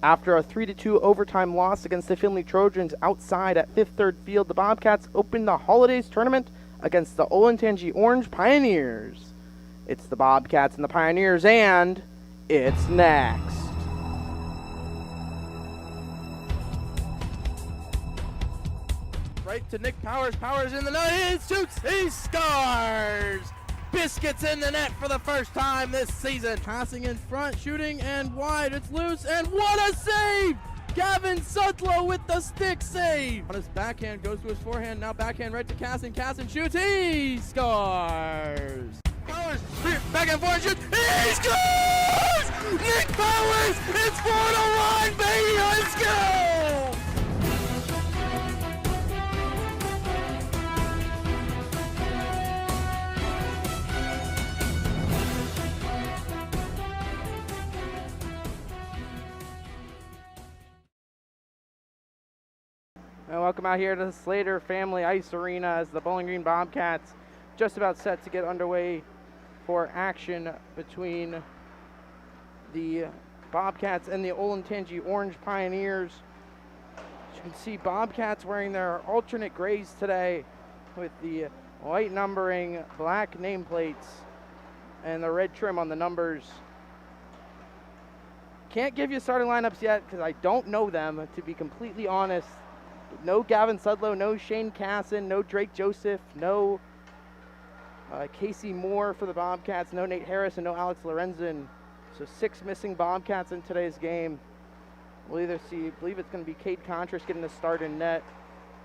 After a 3-2 overtime loss against the Finley Trojans outside at Fifth Third Field, the Bobcats opened the Holly Daze tournament against the Olentangy Orange Pioneers. It's the Bobcats and the Pioneers, and it's next. Right to Nick Powers. Powers in the net. He shoots. He scores. Biscuits in the net for the first time this season. Passing in front, shooting, and wide. It's loose, and what a save! Gavin Sudlow with the stick save. On his backhand, goes to his forehand. Now backhand right to Casson. Casson shoots. He scores. Powers, back and forth, shoots. He scores! Nick Powers! It's 4-1, baby! Let's go! And welcome out here to the Slater Family Ice Arena as the Bowling Green Bobcats just about set to get underway for action between the Bobcats and the Olentangy Orange Pioneers. As you can see, Bobcats wearing their alternate grays today with the white numbering, black nameplates, and the red trim on the numbers. Can't give you starting lineups yet because I don't know them, to be completely honest. No Gavin Sudlow, no Shane Casson, no Drake Joseph, no Casey Moore for the Bobcats, no Nate Harris, and no Alex Lorenzen. So 6 missing Bobcats in today's game. We'll either see, I believe it's going to be Cade Contras getting the start in net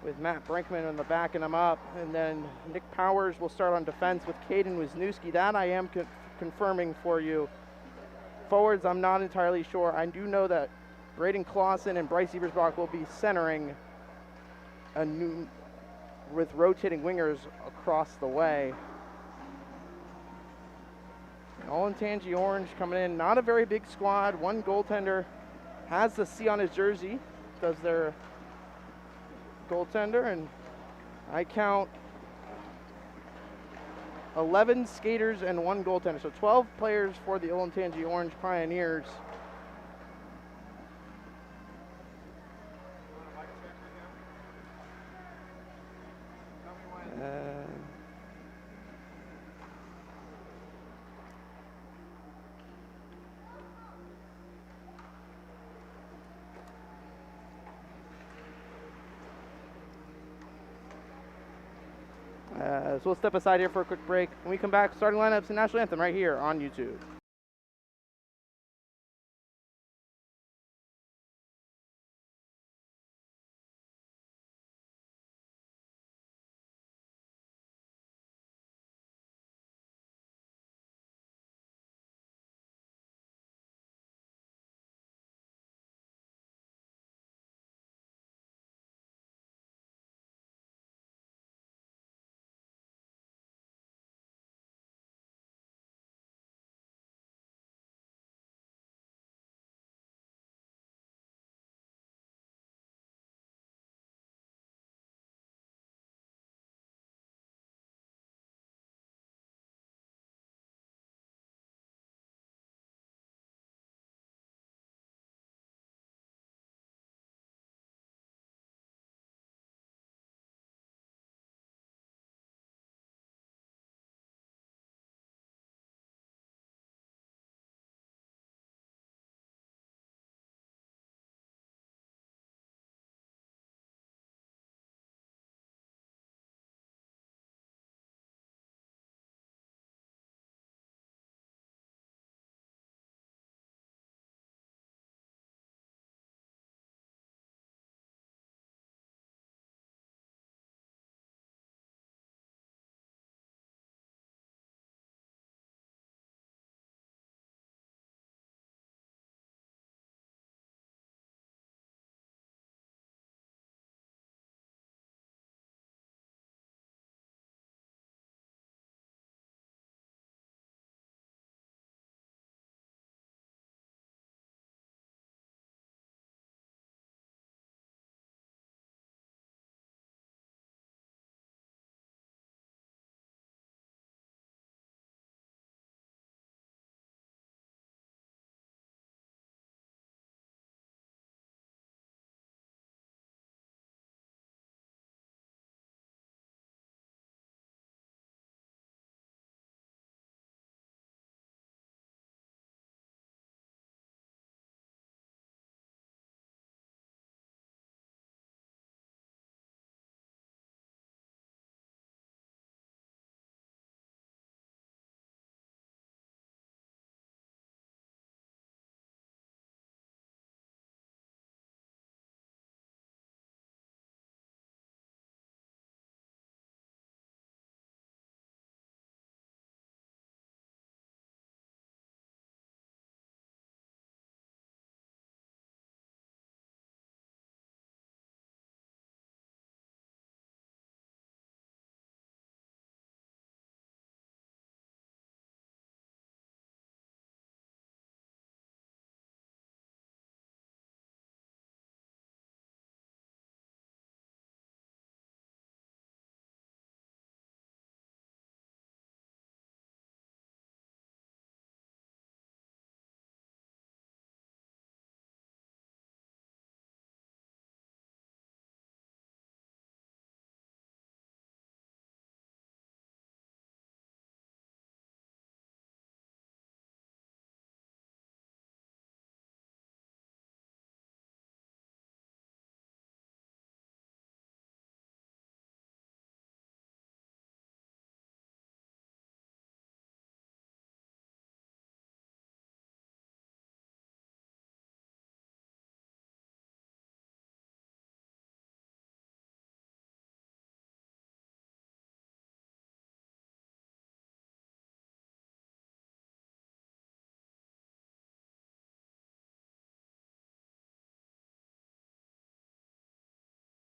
with Matt Brinkman on the backing him up. And then Nick Powers will start on defense with Caden Wisniewski. That I am confirming for you. Forwards, I'm not entirely sure. I do know that Braden Clausen and Bryce Ebersbach will be centering with rotating wingers across the way. Olentangy Orange coming in, not a very big squad. One goaltender has the C on his jersey, does their goaltender, and I count 11 skaters and 1 goaltender. So 12 players for the Olentangy Orange Pioneers. So we'll step aside here for a quick break. When we come back, starting lineups and national anthem right here on YouTube.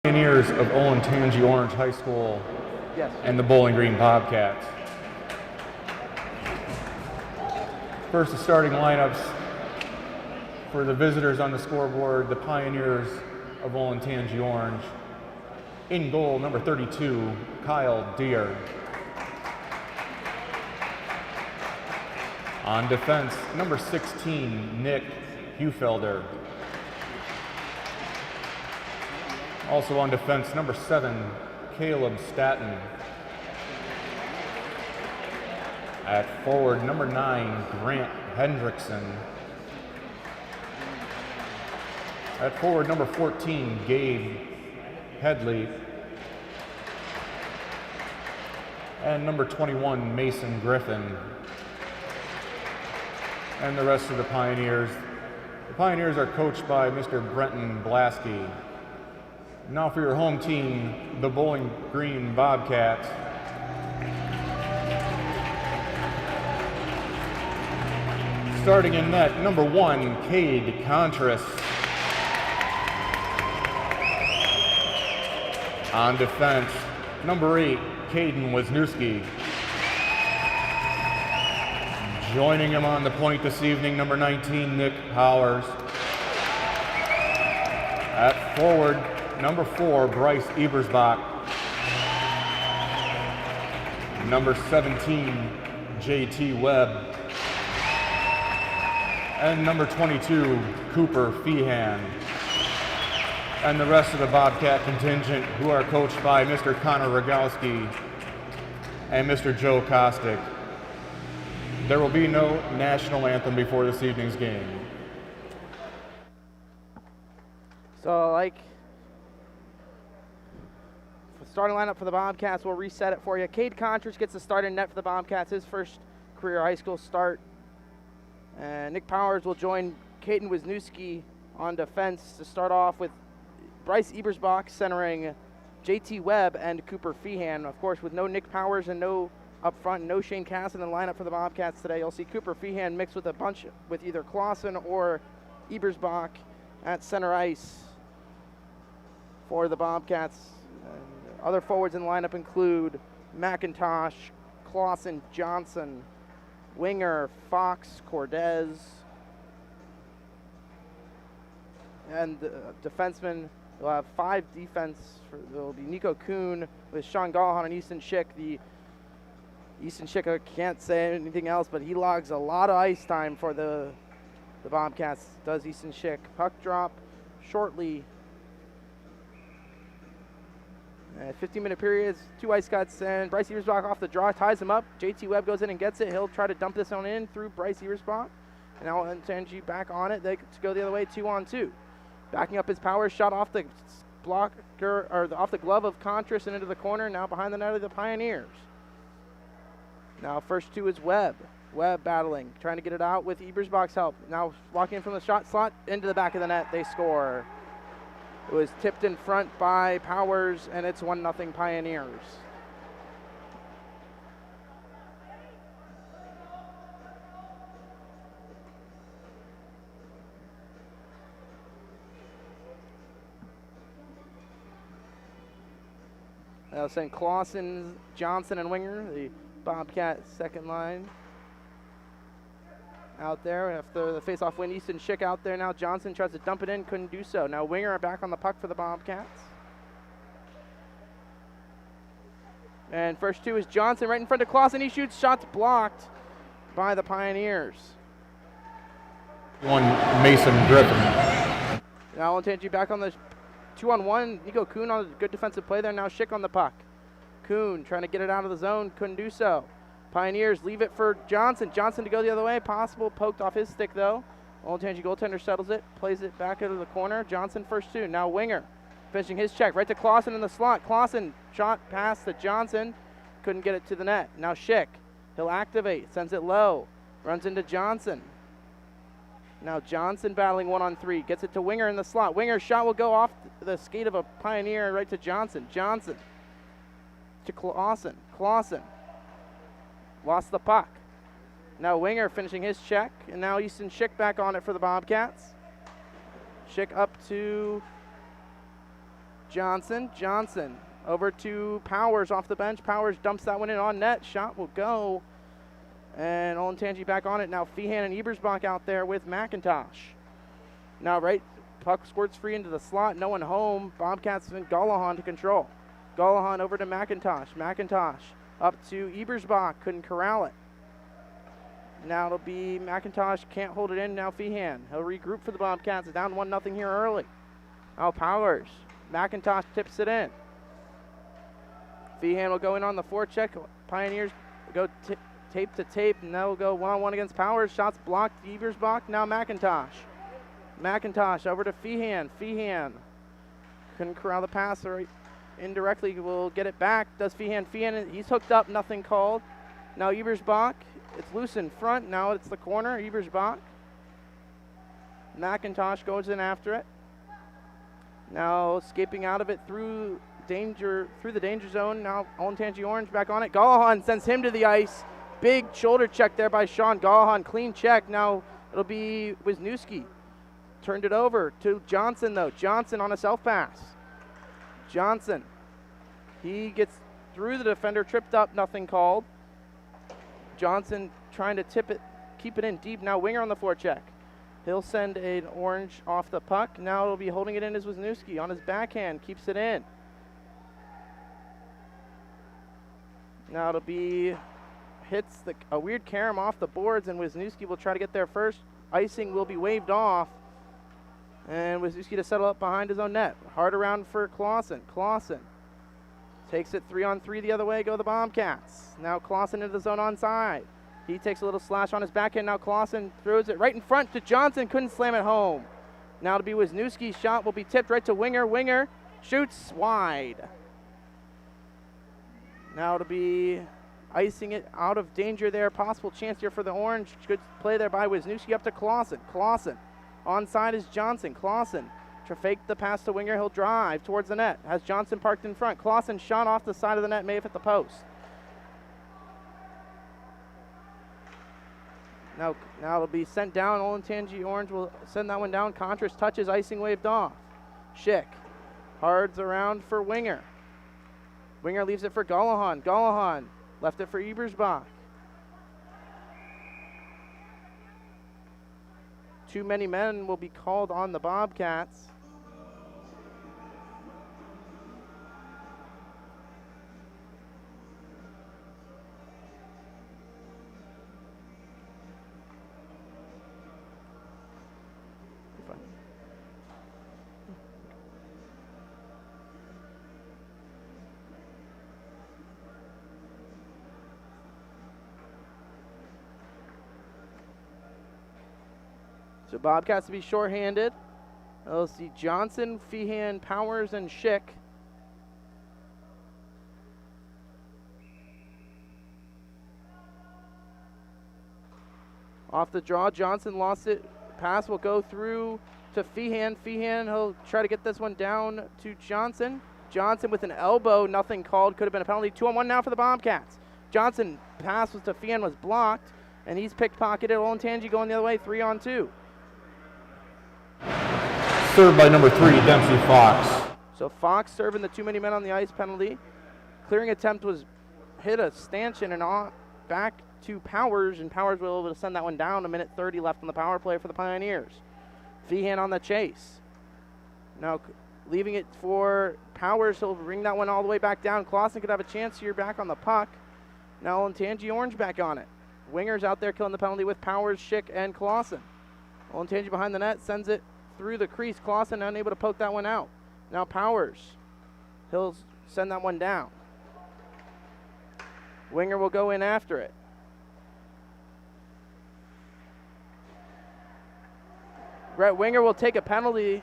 Pioneers of Olentangy Orange High School Yes. and the Bowling Green Bobcats. First, the starting lineups for the visitors on the scoreboard, the Pioneers of Olentangy Orange. In goal, number 32, Kyle Deere. On defense, number 16, Nick Hufelder. Also on defense, number 7, Caleb Staton. At forward, number 9, Grant Hendrickson. At forward, number 14, Gabe Headley. And number 21, Mason Griffin. And the rest of the Pioneers. The Pioneers are coached by Mr. Brenton Blasky. Now for your home team, the Bowling Green Bobcats. Starting in net, number 1, Cade Contreras. On defense, number 8, Caden Wisniewski. Joining him on the point this evening, number 19, Nick Powers. At forward, number 4, Bryce Ebersbach. Number 17, JT Webb. And number 22, Cooper Feehan. And the rest of the Bobcat contingent, who are coached by Mr. Connor Rogowski and Mr. Joe Kostick. There will be no national anthem before this evening's game. So, the starting lineup for the Bobcats, we'll reset it for you. Cade Contreras gets the start in net for the Bobcats, his first career high school start. And Nick Powers will join Caden Wisniewski on defense to start off with Bryce Ebersbach centering JT Webb and Cooper Feehan. Of course, with no Nick Powers and no up front, no Shane Cass in the lineup for the Bobcats today. You'll see Cooper Feehan mixed with a bunch with either Clausen or Ebersbach at center ice for the Bobcats. And other forwards in the lineup include McIntosh, Clausen, Johnson, Winger, Fox, Cordez, and defensemen. You'll have 5 defense. There'll be Nico Kuhn with Sean Gallahan and Easton Schick. Easton Schick, I can't say anything else, but he logs a lot of ice time for the Bobcats, does Easton Schick. Puck drop shortly. 15-minute periods, 2 ice cuts, and Bryce Ebersbach off the draw, ties him up. JT Webb goes in and gets it. He'll try to dump this one in through Bryce Ebersbach. And now Olentangy back on it. They go the other way, 2-on-2. Backing up his power, shot off the blocker, or off the glove of Contreras and into the corner. Now behind the net of the Pioneers. Now first 2 is Webb. Webb battling, trying to get it out with Ebersbach's help. Now walking in from the shot slot into the back of the net. They score. It was tipped in front by Powers, and it's 1-0 Pioneers. I was saying Clausen, Johnson, and Winger, the Bobcat second line. Out there after the face-off win. Easton Schick out there now. Johnson tries to dump it in, couldn't do so. Now Winger back on the puck for the Bobcats. And first 2 is Johnson right in front of Clausen. He shoots, shots blocked by the Pioneers. One, Mason Griffin. Now Olentangy back on the 2-on-1. Nico Kuhn on a good defensive play there. Now Schick on the puck. Kuhn trying to get it out of the zone, couldn't do so. Pioneers leave it for Johnson. Johnson to go the other way. Possible, poked off his stick though. Olentangy goaltender settles it, plays it back into the corner. Johnson first 2. Now Winger finishing his check right to Clausen in the slot. Clausen shot past to Johnson. Couldn't get it to the net. Now Schick. He'll activate, sends it low. Runs into Johnson. Now Johnson battling 1-on-3. Gets it to Winger in the slot. Winger's shot will go off the skate of a Pioneer right to Johnson. Johnson to Clausen. Clausen lost the puck. Now Winger finishing his check, and now Easton Schick back on it for the Bobcats. Schick up to Johnson. Johnson over to Powers off the bench. Powers dumps that one in on net. Shot will go. And Olentangy back on it. Now Feehan and Ebersbach out there with McIntosh. Now puck squirts free into the slot. No one home. Bobcats and Gallahan to control. Gallahan over to McIntosh. McIntosh up to Ebersbach. Couldn't corral it. Now it'll be McIntosh. Can't hold it in. Now Feehan. He'll regroup for the Bobcats. Down 1-0 here early. Now Powers. McIntosh tips it in. Feehan will go in on the forecheck. Pioneers go tape to tape, and they'll go one-on-one against Powers. Shots blocked. Ebersbach. Now McIntosh. McIntosh over to Feehan. Feehan couldn't corral the pass, or indirectly will get it back. Does Feehan. Feehan, he's hooked up. Nothing called. Now Ebersbach. It's loose in front. Now it's the corner. Ebersbach. McIntosh goes in after it. Now escaping out of it through the danger zone. Now Olentangy Orange back on it. Gallahan sends him to the ice. Big shoulder check there by Sean Gallahan. Clean check. Now it'll be Wisniewski. Turned it over to Johnson, though. Johnson on a self-pass. Johnson. He gets through the defender. Tripped up. Nothing called. Johnson trying to tip it. Keep it in deep. Now Winger on the forecheck. He'll send an orange off the puck. Now it'll be holding it in as Wisniewski on his backhand. Keeps it in. Now it'll be hits a weird carom off the boards, and Wisniewski will try to get there first. Icing will be waved off. And Wisniewski to settle up behind his own net. Hard around for Clausen. Clausen takes it 3-on-3 the other way. Go the Bobcats. Now Clausen into the zone onside. He takes a little slash on his backhand. Now Clausen throws it right in front to Johnson. Couldn't slam it home. Now to be Wisniewski's shot will be tipped right to Winger. Winger shoots wide. Now to be icing it out of danger there. Possible chance here for the Orange. Good play there by Wisniewski up to Clausen. Clausen. Onside is Johnson. Clausen to fake the pass to Winger. He'll drive towards the net. Has Johnson parked in front. Clausen shot off the side of the net. May have hit the post. Now it'll be sent down. Olentangy Orange will send that one down. Contras touches. Icing waved off. Schick hards around for Winger. Winger leaves it for Gallahan. Gallahan left it for Ebersbach. Too many men will be called on the Bobcats. So Bobcats to be shorthanded. We'll see Johnson, Feehan, Powers, and Schick. Off the draw, Johnson lost it. Pass will go through to Feehan. Feehan, he'll try to get this one down to Johnson. Johnson with an elbow, nothing called. Could have been a penalty. 2-on-1 now for the Bobcats. Johnson pass was to Feehan, was blocked, and he's pickpocketed. Olentangy going the other way, 3-on-2. Served by number 3, Dempsey Fox. So Fox serving the too many men on the ice penalty. Clearing attempt was hit a stanchion and on back to Powers, and Powers will be able to send that one down. 1:30 left on the power play for the Pioneers. Feehan on the chase. Now leaving it for Powers. He'll bring that one all the way back down. Clausen could have a chance here back on the puck. Now Olentangy Orange back on it. Wingers out there killing the penalty with Powers, Schick, and Clausen. Olentangy behind the net sends it through the crease. Clausen unable to poke that one out. Now Powers. He'll send that one down. Winger will go in after it. Brett Winger will take a penalty.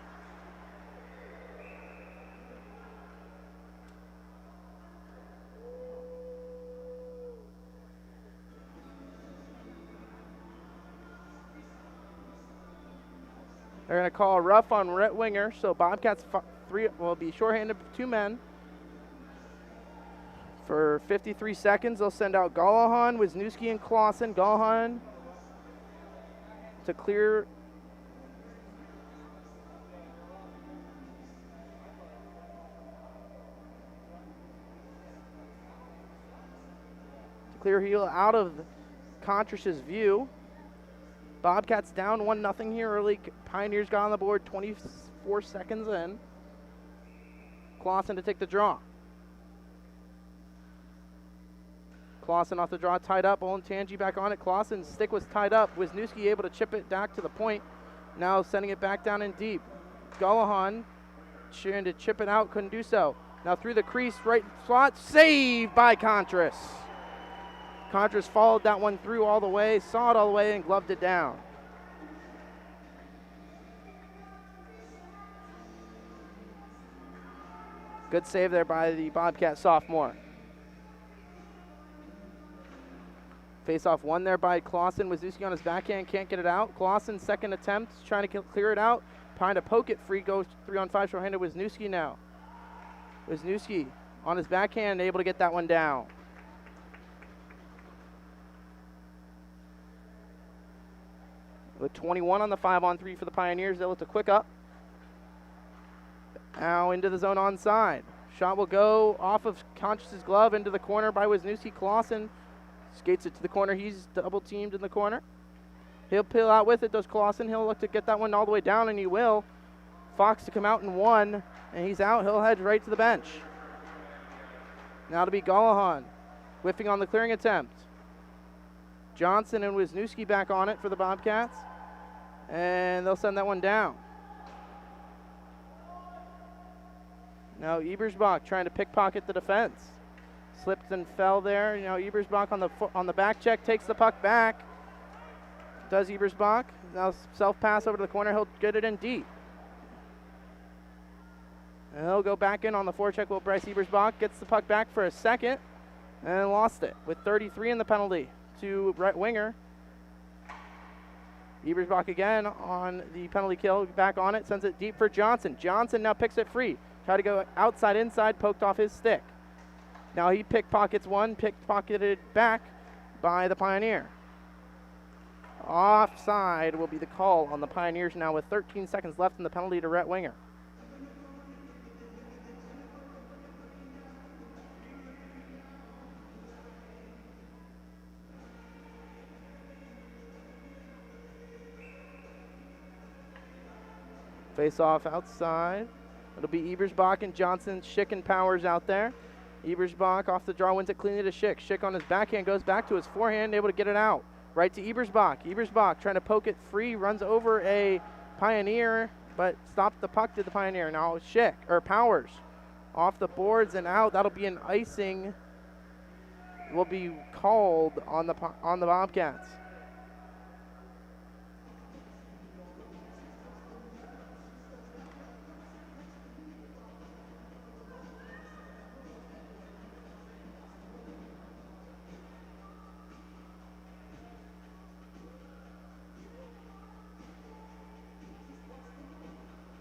They're going to call a rough on Rhett Winger, so Bobcats will be shorthanded 2 men. For 53 seconds, they'll send out Gallahan, Wisniewski, and Clausen. Gallahan to clear. Clear heel out of Contras's view. Bobcats down 1-0 here early. Pioneers got on the board 24 seconds in. Clausen to take the draw. Clausen off the draw, tied up. Olentangy back on it. Clausen's stick was tied up. Wisniewski able to chip it back to the point. Now sending it back down in deep. Gullahan trying to chip it out, couldn't do so. Now through the crease, right slot, saved by Contras. Contras followed that one through all the way, saw it all the way, and gloved it down. Good save there by the Bobcat sophomore. Face-off won there by Clausen. Wisniewski on his backhand, can't get it out. Clausen, second attempt, trying to clear it out. Trying to poke it free, goes 3-on-5, short-handed Wisniewski now. Wisniewski on his backhand, able to get that one down. With 21 on the 5-on-3 for the Pioneers, they'll look to quick up. Now into the zone onside. Shot will go off of Contras's glove into the corner by Wisniewski. Clausen skates it to the corner. He's double teamed in the corner. He'll peel out with it, does Clausen. He'll look to get that one all the way down, and he will. Fox to come out in one, and he's out. He'll head right to the bench. Now to be Gullahan, whiffing on the clearing attempt. Johnson and Wisniewski back on it for the Bobcats, and they'll send that one down. Now Ebersbach trying to pickpocket the defense. Slipped and fell there. You know, Ebersbach on the back check, takes the puck back. Does Ebersbach. Now self-pass over to the corner. He'll get it in deep. And he'll go back in on the forecheck. Will Bryce Ebersbach gets the puck back for a second and lost it with 33 in the penalty to right winger. Ebersbach again on the penalty kill. Back on it. Sends it deep for Johnson. Johnson now picks it free. Try to go outside, inside. Poked off his stick. Now he pickpockets one. Pickpocketed back by the Pioneer. Offside will be the call on the Pioneers now with 13 seconds left in the penalty to Rhett Winger. Face off outside. It'll be Ebersbach and Johnson, Schick and Powers out there. Ebersbach off the draw, wins it cleanly to Schick. Schick on his backhand, goes back to his forehand, able to get it out. Right to Ebersbach. Ebersbach trying to poke it free, runs over a Pioneer, but stopped the puck to the Pioneer. Now Schick, or Powers, off the boards and out. That'll be an icing. Will be called on the Bobcats.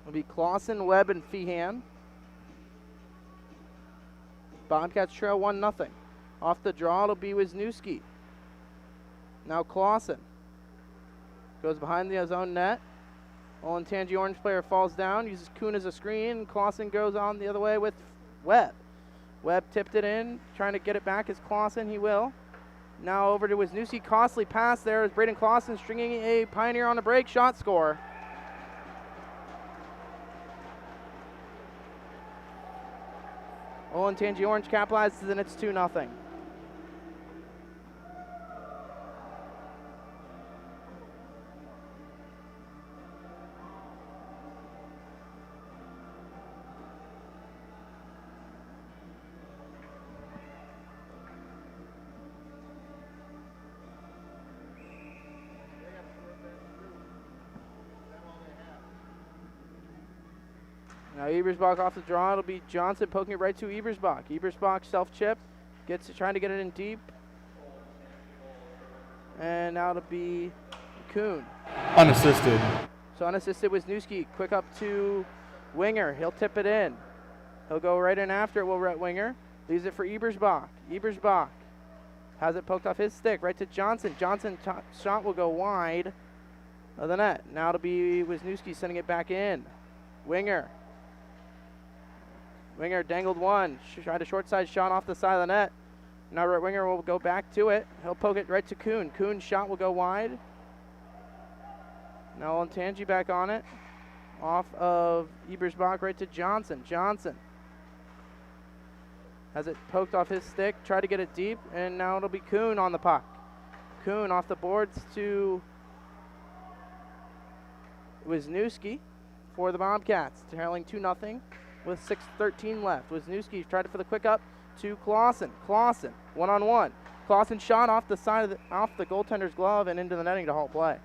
It'll be Clausen, Webb, and Feehan. Bobcats trail 1-0. Off the draw, it'll be Wisniewski. Now Clausen goes behind the own net. Olentangy Orange player falls down, uses Kuhn as a screen. Clausen goes on the other way with Webb. Webb tipped it in, trying to get it back as Clausen. He will. Now over to Wisniewski. Costly pass there as Braden Clausen stringing a Pioneer on a break. Shot score. Olentangy Orange capitalizes, and it's 2-0. Now Ebersbach off the draw. It'll be Johnson poking it right to Ebersbach. Ebersbach self-chip. Trying to get it in deep. And now it'll be Kuhn. Unassisted. So unassisted Wisniewski. Quick up to Winger. He'll tip it in. He'll go right in after it, will Rhett Winger. Leaves it for Ebersbach. Ebersbach has it poked off his stick. Right to Johnson. Johnson shot will go wide of the net. Now it'll be Wisniewski sending it back in. Winger dangled one. Tried a short side shot off the side of the net. Now right winger will go back to it. He'll poke it right to Kuhn. Kuhn's shot will go wide. Now Olentangy back on it. Off of Ebersbach right to Johnson. Johnson has it poked off his stick. Try to get it deep, and now it'll be Kuhn on the puck. Kuhn off the boards to Wisniewski for the Bobcats, trailing 2-0 with 6:13 left. Wisniewski tried it for the quick up to Clausen. Clausen, one-on-one. Clausen shot off the side of off the goaltender's glove and into the netting to halt play.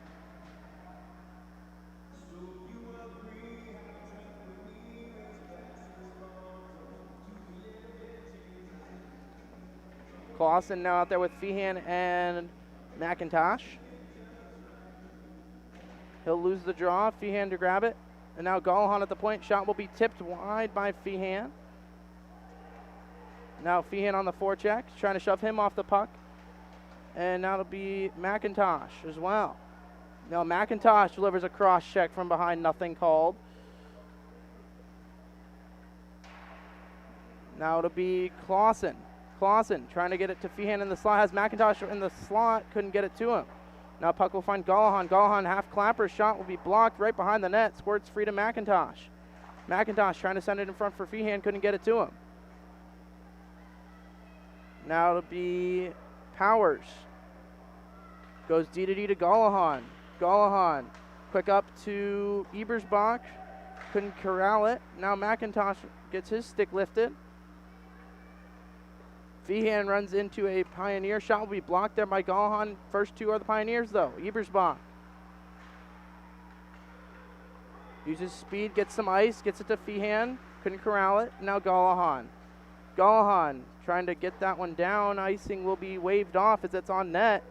Clausen now out there with Feehan and McIntosh. He'll lose the draw. Feehan to grab it. And now Gallahan at the point. Shot will be tipped wide by Feehan. Now Feehan on the forecheck, trying to shove him off the puck. And now it'll be McIntosh as well. Now McIntosh delivers a cross check from behind, nothing called. Now it'll be Clausen. Clausen trying to get it to Feehan in the slot. Has McIntosh in the slot, couldn't get it to him. Now puck will find Gallahan. Gallahan half clapper shot will be blocked right behind the net. Squirts free to McIntosh. McIntosh trying to send it in front for Feehan, couldn't get it to him. Now it'll be Powers. Goes D to D to Gallahan. Gallahan quick up to Ebersbach. Couldn't corral it. Now McIntosh gets his stick lifted. Feehan runs into a Pioneer. Shot will be blocked there by Gallahan. First two are the Pioneers, though. Ebersbach uses speed, gets some ice, gets it to Feehan. Couldn't corral it. Now Gallahan. Gallahan trying to get that one down. Icing will be waved off as it's on net.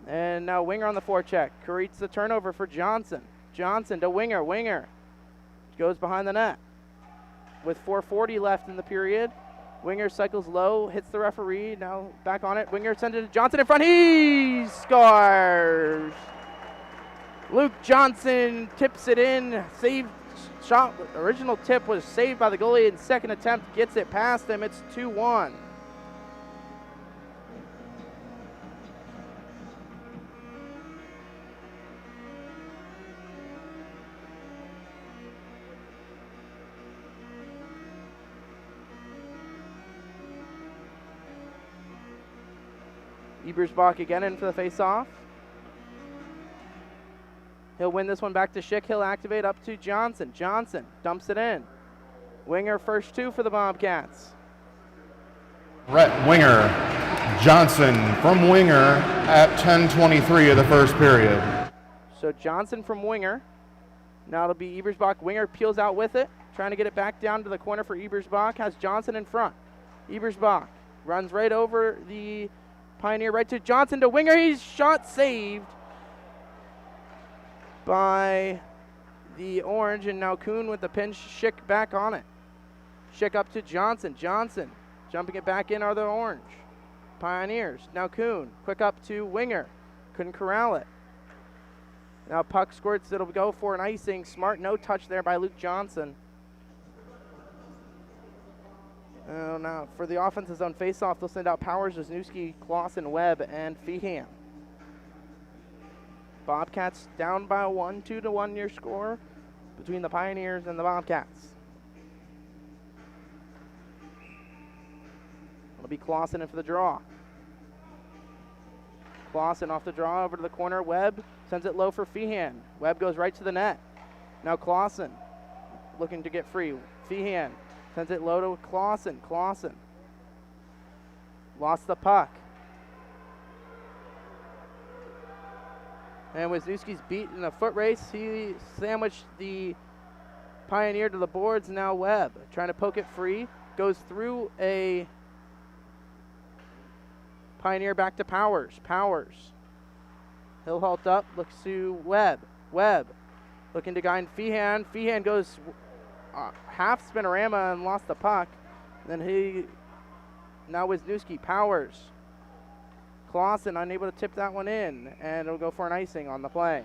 And now Winger on the forecheck. Creates the turnover for Johnson. Johnson to Winger. Winger goes behind the net. With 4:40 left in the period. Winger cycles low, hits the referee, now back on it. Winger sends it to Johnson in front. He scores! Luke Johnson tips it in. Saved shot. Original tip was saved by the goalie in second attempt. Gets it past him. It's 2-1. Ebersbach again in for the face-off. He'll win this one back to Schick. He'll activate up to Johnson. Johnson dumps it in. Winger first two for the Bobcats. Brett Winger. Johnson from Winger at 10:23 of the first period. So Johnson from Winger. Now it'll be Ebersbach. Winger peels out with it. Trying to get it back down to the corner for Ebersbach. Has Johnson in front. Ebersbach runs right over the Pioneer right to Johnson to Winger. He's shot saved by the Orange, and now Kuhn with the pinch. Schick back on it. Schick up to Johnson. Johnson jumping it back in are the Orange Pioneers. Now Kuhn quick up to Winger. Couldn't corral it. Now puck squirts. It'll go for an icing. Smart no touch there by Luke Johnson. Now for the offensive zone face-off, they'll send out Powers, Wisniewski, Clausen, Webb, and Feehan. Bobcats down by 1, 2-1 your score between the Pioneers and the Bobcats. It'll be Clausen in for the draw. Clausen off the draw over to the corner. Webb sends it low for Feehan. Webb goes right to the net. Now Clausen looking to get free. Feehan sends it low to Clausen. Clausen lost the puck. And Wisniewski's beat in a foot race. He sandwiched the Pioneer to the boards. Now Webb trying to poke it free. Goes through a Pioneer back to Powers. Powers. He'll halt up. Looks to Webb. Webb looking to guide Feehan. Feehan goes half spinorama and lost the puck. Then now Wisniewski. Powers. Clausen unable to tip that one in, and it'll go for an icing on the play.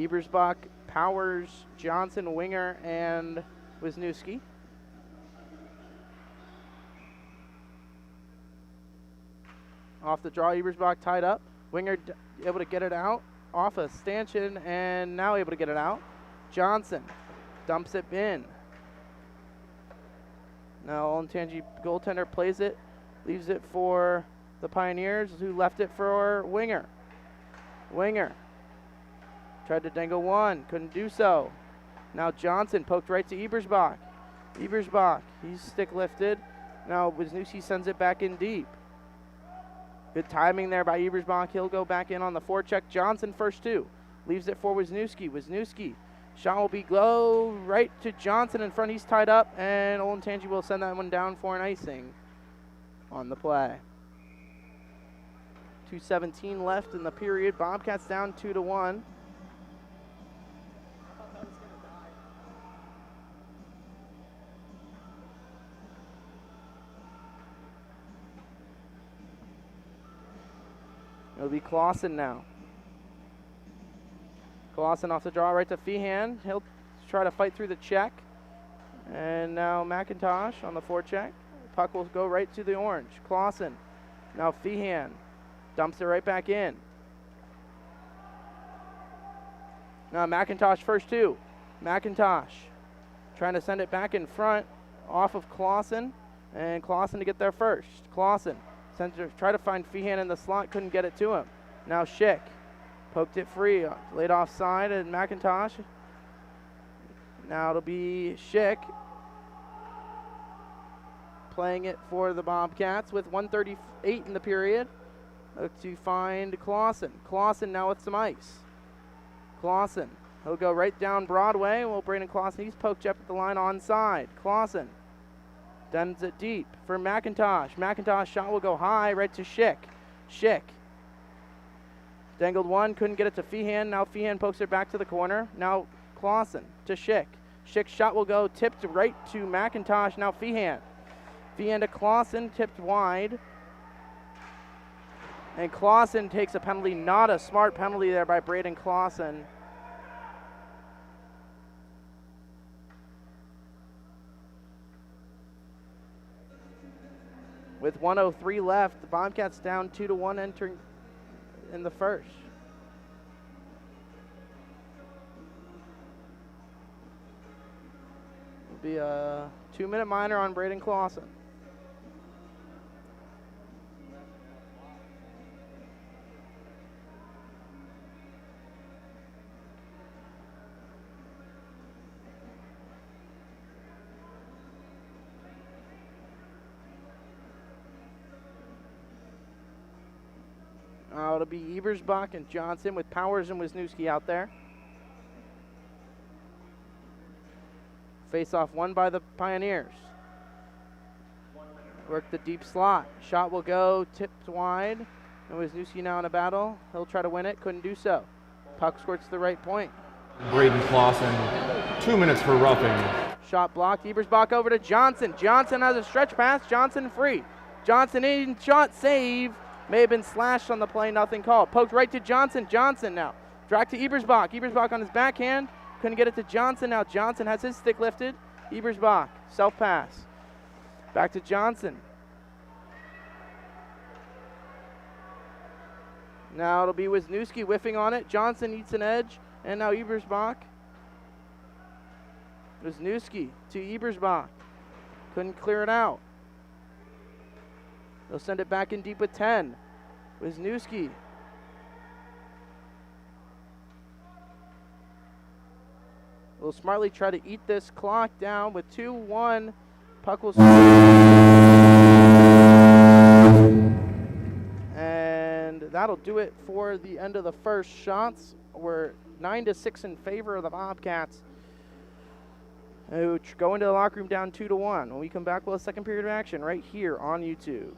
Ebersbach, Powers, Johnson, Winger, and Wisniewski. Off the draw, Ebersbach tied up. Winger able to get it out off a stanchion and now able to get it out. Johnson dumps it in. Now Olentangy goaltender plays it, leaves it for the Pioneers, who left it for Winger. Winger tried to dangle one, couldn't do so. Now Johnson poked right to Ebersbach. Ebersbach, he's stick lifted. Now Wisniewski sends it back in deep. Good timing there by Ebersbach. He'll go back in on the forecheck. Johnson first two. Leaves it for Wisniewski. Wisniewski. Shot will be low right to Johnson in front. He's tied up, and Olentangy will send that one down for an icing on the play. 2:17 left in the period. Bobcats down 2-1. It'll be Clausen now. Clausen off the draw right to Feehan. He'll try to fight through the check. And now McIntosh on the forecheck. Puck will go right to the orange. Clausen. Now Feehan dumps it right back in. Now McIntosh first two. McIntosh trying to send it back in front off of Clausen. And Clausen to get there first. Clausen. Try to find Feehan in the slot, couldn't get it to him. Now Schick poked it free, laid offside, and McIntosh. Now it'll be Schick playing it for the Bobcats with 1:38 in the period. Look to find Clausen. Clausen now with some ice. Clausen, he'll go right down Broadway. Well, Braden Clausen, he's poked up at the line onside. Clausen sends it deep for McIntosh. McIntosh shot will go high right to Schick. Schick dangled one, couldn't get it to Feehan. Now Feehan pokes it back to the corner. Now Clausen to Schick. Schick's shot will go tipped right to McIntosh. Now Feehan. Feehan to Clausen, tipped wide. And Clausen takes a penalty. Not a smart penalty there by Braden Clausen. With 1:03 left, the Bobcats down 2-1 entering in the first. It'll be a 2-minute minor on Braden Clausen. It'll be Ebersbach and Johnson with Powers and Wisniewski out there. Face-off won by the Pioneers. Work the deep slot. Shot will go tipped wide. And Wisniewski now in a battle. He'll try to win it. Couldn't do so. Puck squirts to the right point. Braden Clausen, 2 minutes for roughing. Shot blocked. Ebersbach over to Johnson. Johnson has a stretch pass. Johnson free. Johnson in. Shot save. May have been slashed on the play, nothing called. Poked right to Johnson. Johnson now. Drag to Ebersbach. Ebersbach on his backhand. Couldn't get it to Johnson. Now Johnson has his stick lifted. Ebersbach. Self-pass. Back to Johnson. Now it'll be Wisniewski whiffing on it. Johnson eats an edge. And now Ebersbach. Wisniewski to Ebersbach. Couldn't clear it out. They'll send it back in deep with 10. Wisniewski. Will smartly try to eat this clock down with 2-1. Puck will. And that'll do it for the end of the first. Shots were 9-6 in favor of the Bobcats, who go into the locker room down 2-1. When we come back, we'll have a second period of action right here on YouTube.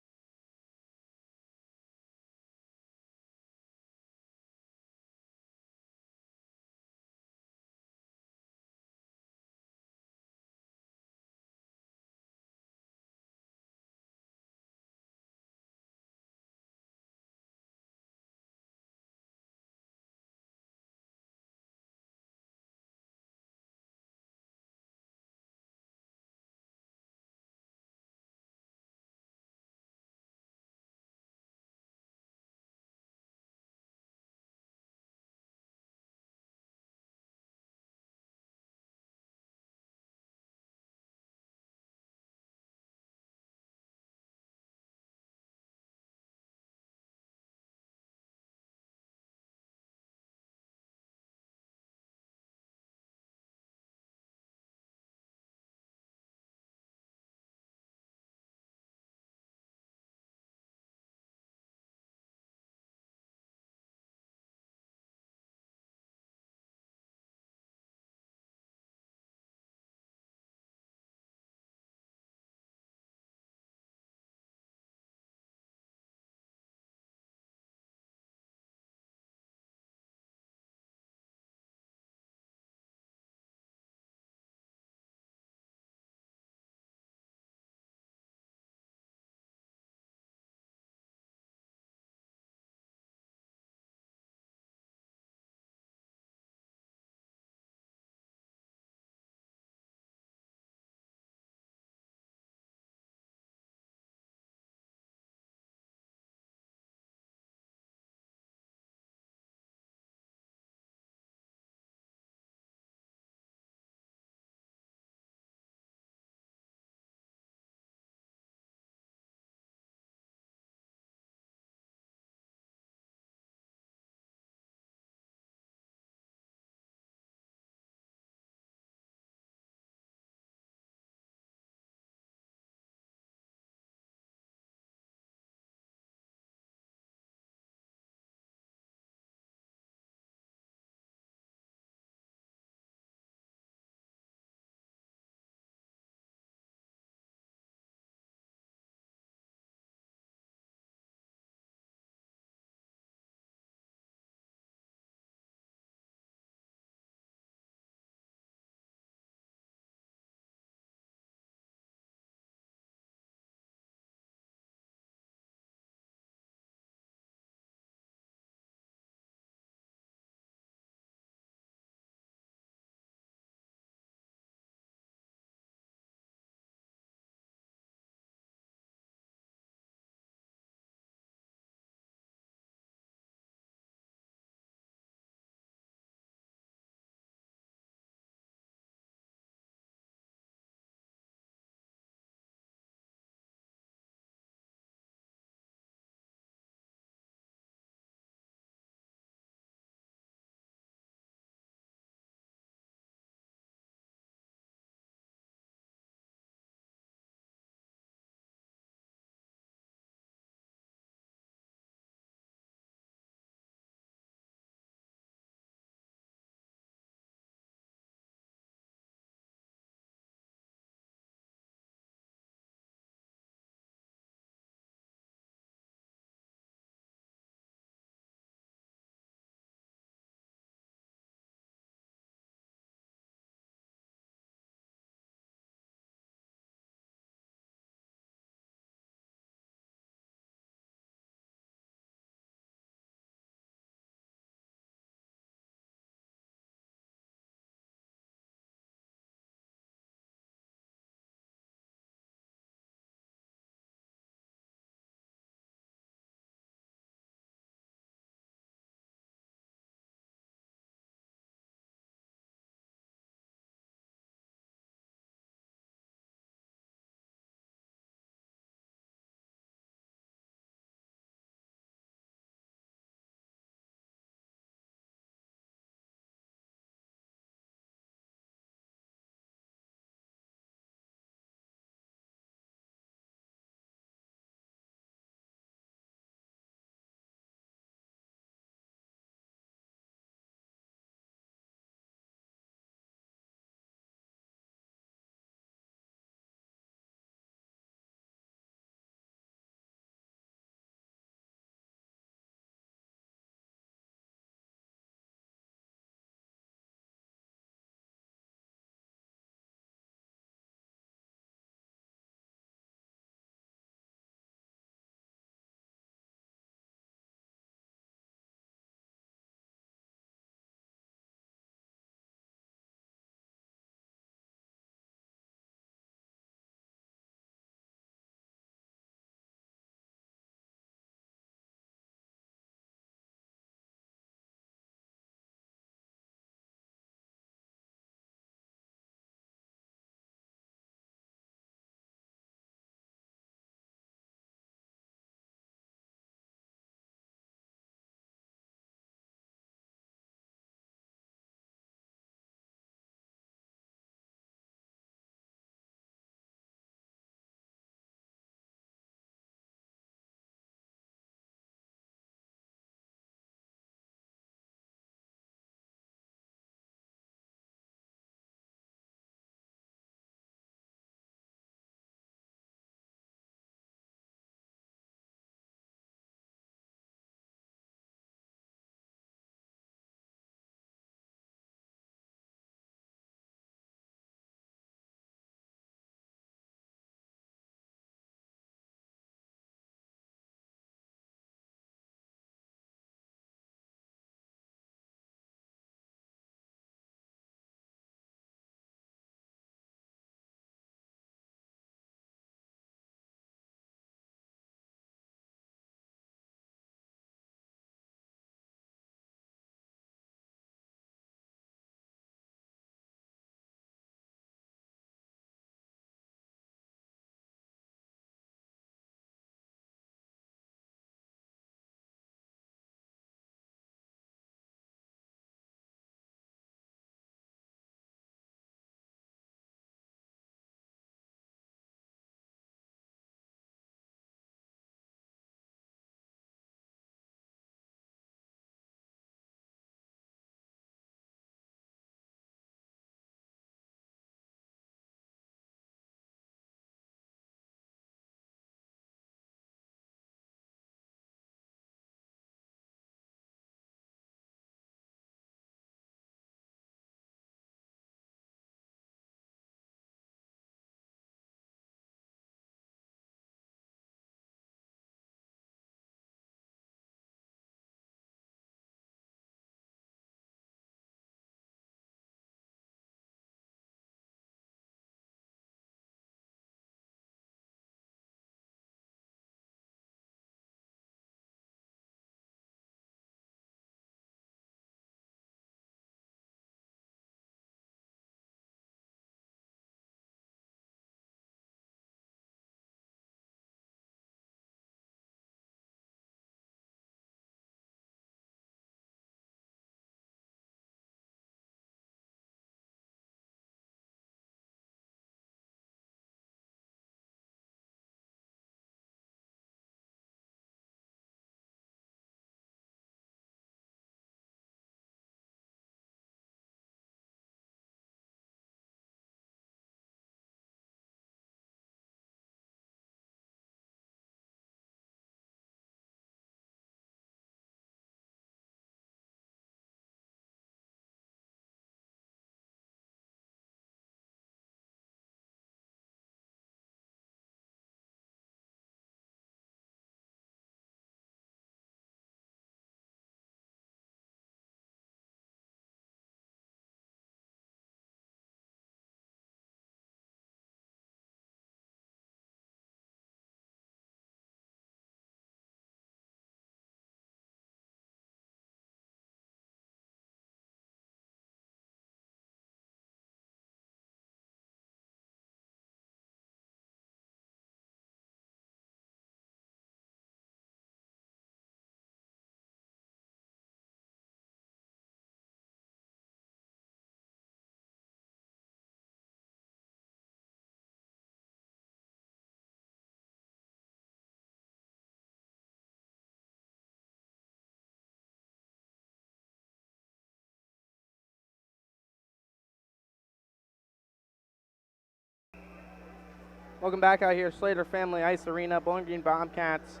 Welcome back out here, Slater Family Ice Arena, Bowling Green Bobcats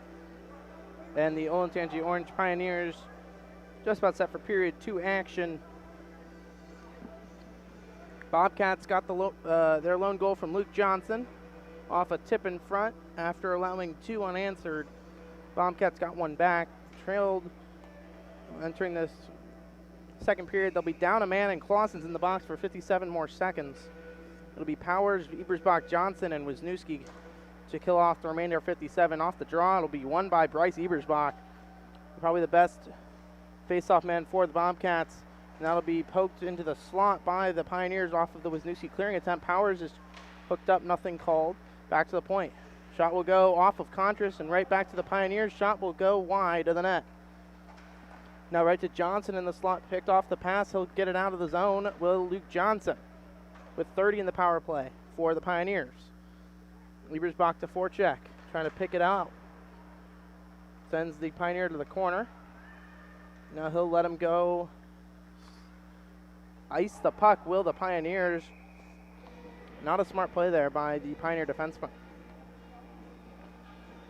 and the Olentangy Orange Pioneers. Just about set for period 2 action. Bobcats got their lone goal from Luke Johnson off a tip in front after allowing 2 unanswered. Bobcats got one back, trailed entering this second period. They'll be down a man and Clausen's in the box for 57 more seconds. It'll be Powers, Ebersbach, Johnson, and Wisniewski to kill off the remainder of 57. Off the draw, it'll be won by Bryce Ebersbach, probably the best face-off man for the Bobcats. And that'll be poked into the slot by the Pioneers off of the Wisniewski clearing attempt. Powers is hooked up, nothing called. Back to the point. Shot will go off of Contras and right back to the Pioneers. Shot will go wide of the net. Now right to Johnson in the slot, picked off the pass. He'll get it out of the zone. Will Luke Johnson with 30 in the power play for the Pioneers. Ebersbach to forecheck, trying to pick it out. Sends the Pioneer to the corner. Now he'll let him go. Ice the puck, will the Pioneers. Not a smart play there by the Pioneer defenseman.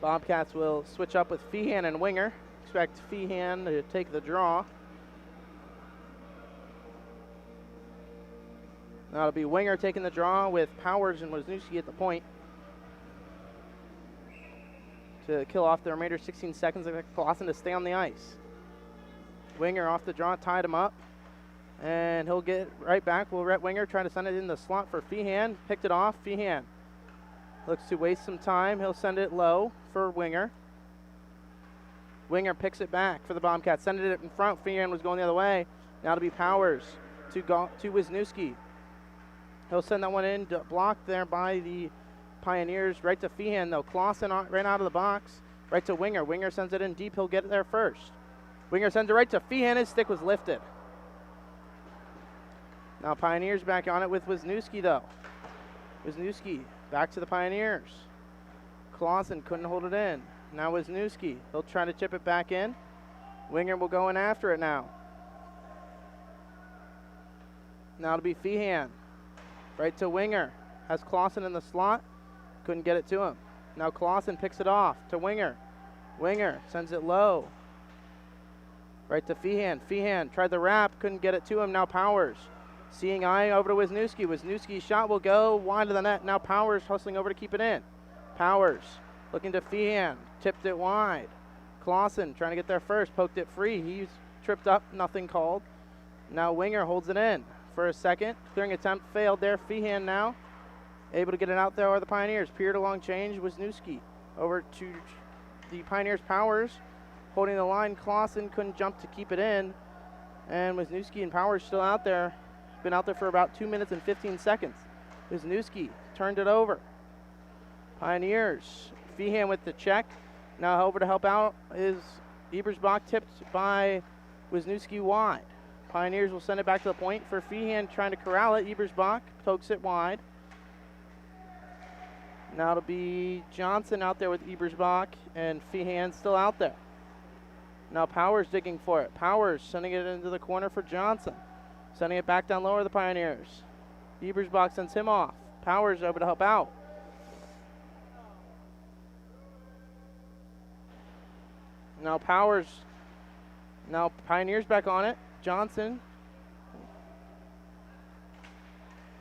Bobcats will switch up with Feehan and Winger. Expect Feehan to take the draw. That'll be Winger taking the draw with Powers and Wisniewski at the point to kill off the remainder 16 seconds. Expect Clausen to stay on the ice. Winger off the draw, tied him up. And he'll get right back. Will Rhett Winger trying to send it in the slot for Feehan. Picked it off. Feehan looks to waste some time. He'll send it low for Winger. Winger picks it back for the Bobcats. Sending it in front. Feehan was going the other way. Now to be Powers to Wisniewski. He'll send that one in, blocked there by the Pioneers. Right to Feehan though. Clausen ran out of the box. Right to Winger. Winger sends it in deep. He'll get it there first. Winger sends it right to Feehan. His stick was lifted. Now Pioneers back on it with Wisniewski though. Wisniewski back to the Pioneers. Clausen couldn't hold it in. Now Wisniewski. He'll try to chip it back in. Winger will go in after it now. Now it'll be Feehan. Right to Winger. Has Clausen in the slot. Couldn't get it to him. Now Clausen picks it off to Winger. Winger sends it low. Right to Feehan. Feehan tried the wrap. Couldn't get it to him. Now Powers. Seeing eye over to Wisniewski. Wisniewski's shot will go wide of the net. Now Powers hustling over to keep it in. Powers looking to Feehan. Tipped it wide. Clausen trying to get there first. Poked it free. He's tripped up. Nothing called. Now Winger holds it in for a second. Clearing attempt failed there. Feehan now able to get it out there are the Pioneers. Peered along change. Wisniewski over to the Pioneers. Powers holding the line. Clausen couldn't jump to keep it in. And Wisniewski and Powers still out there. Been out there for about 2 minutes and 15 seconds. Wisniewski turned it over. Pioneers. Feehan with the check. Now over to help out is Ebersbach, tipped by Wisniewski wide. Pioneers will send it back to the point for Feehan trying to corral it. Ebersbach pokes it wide. Now it'll be Johnson out there with Ebersbach and Feehan still out there. Now Powers digging for it. Powers sending it into the corner for Johnson. Sending it back down lower the Pioneers. Ebersbach sends him off. Powers over to help out. Now Powers. Now Pioneers back on it. Johnson.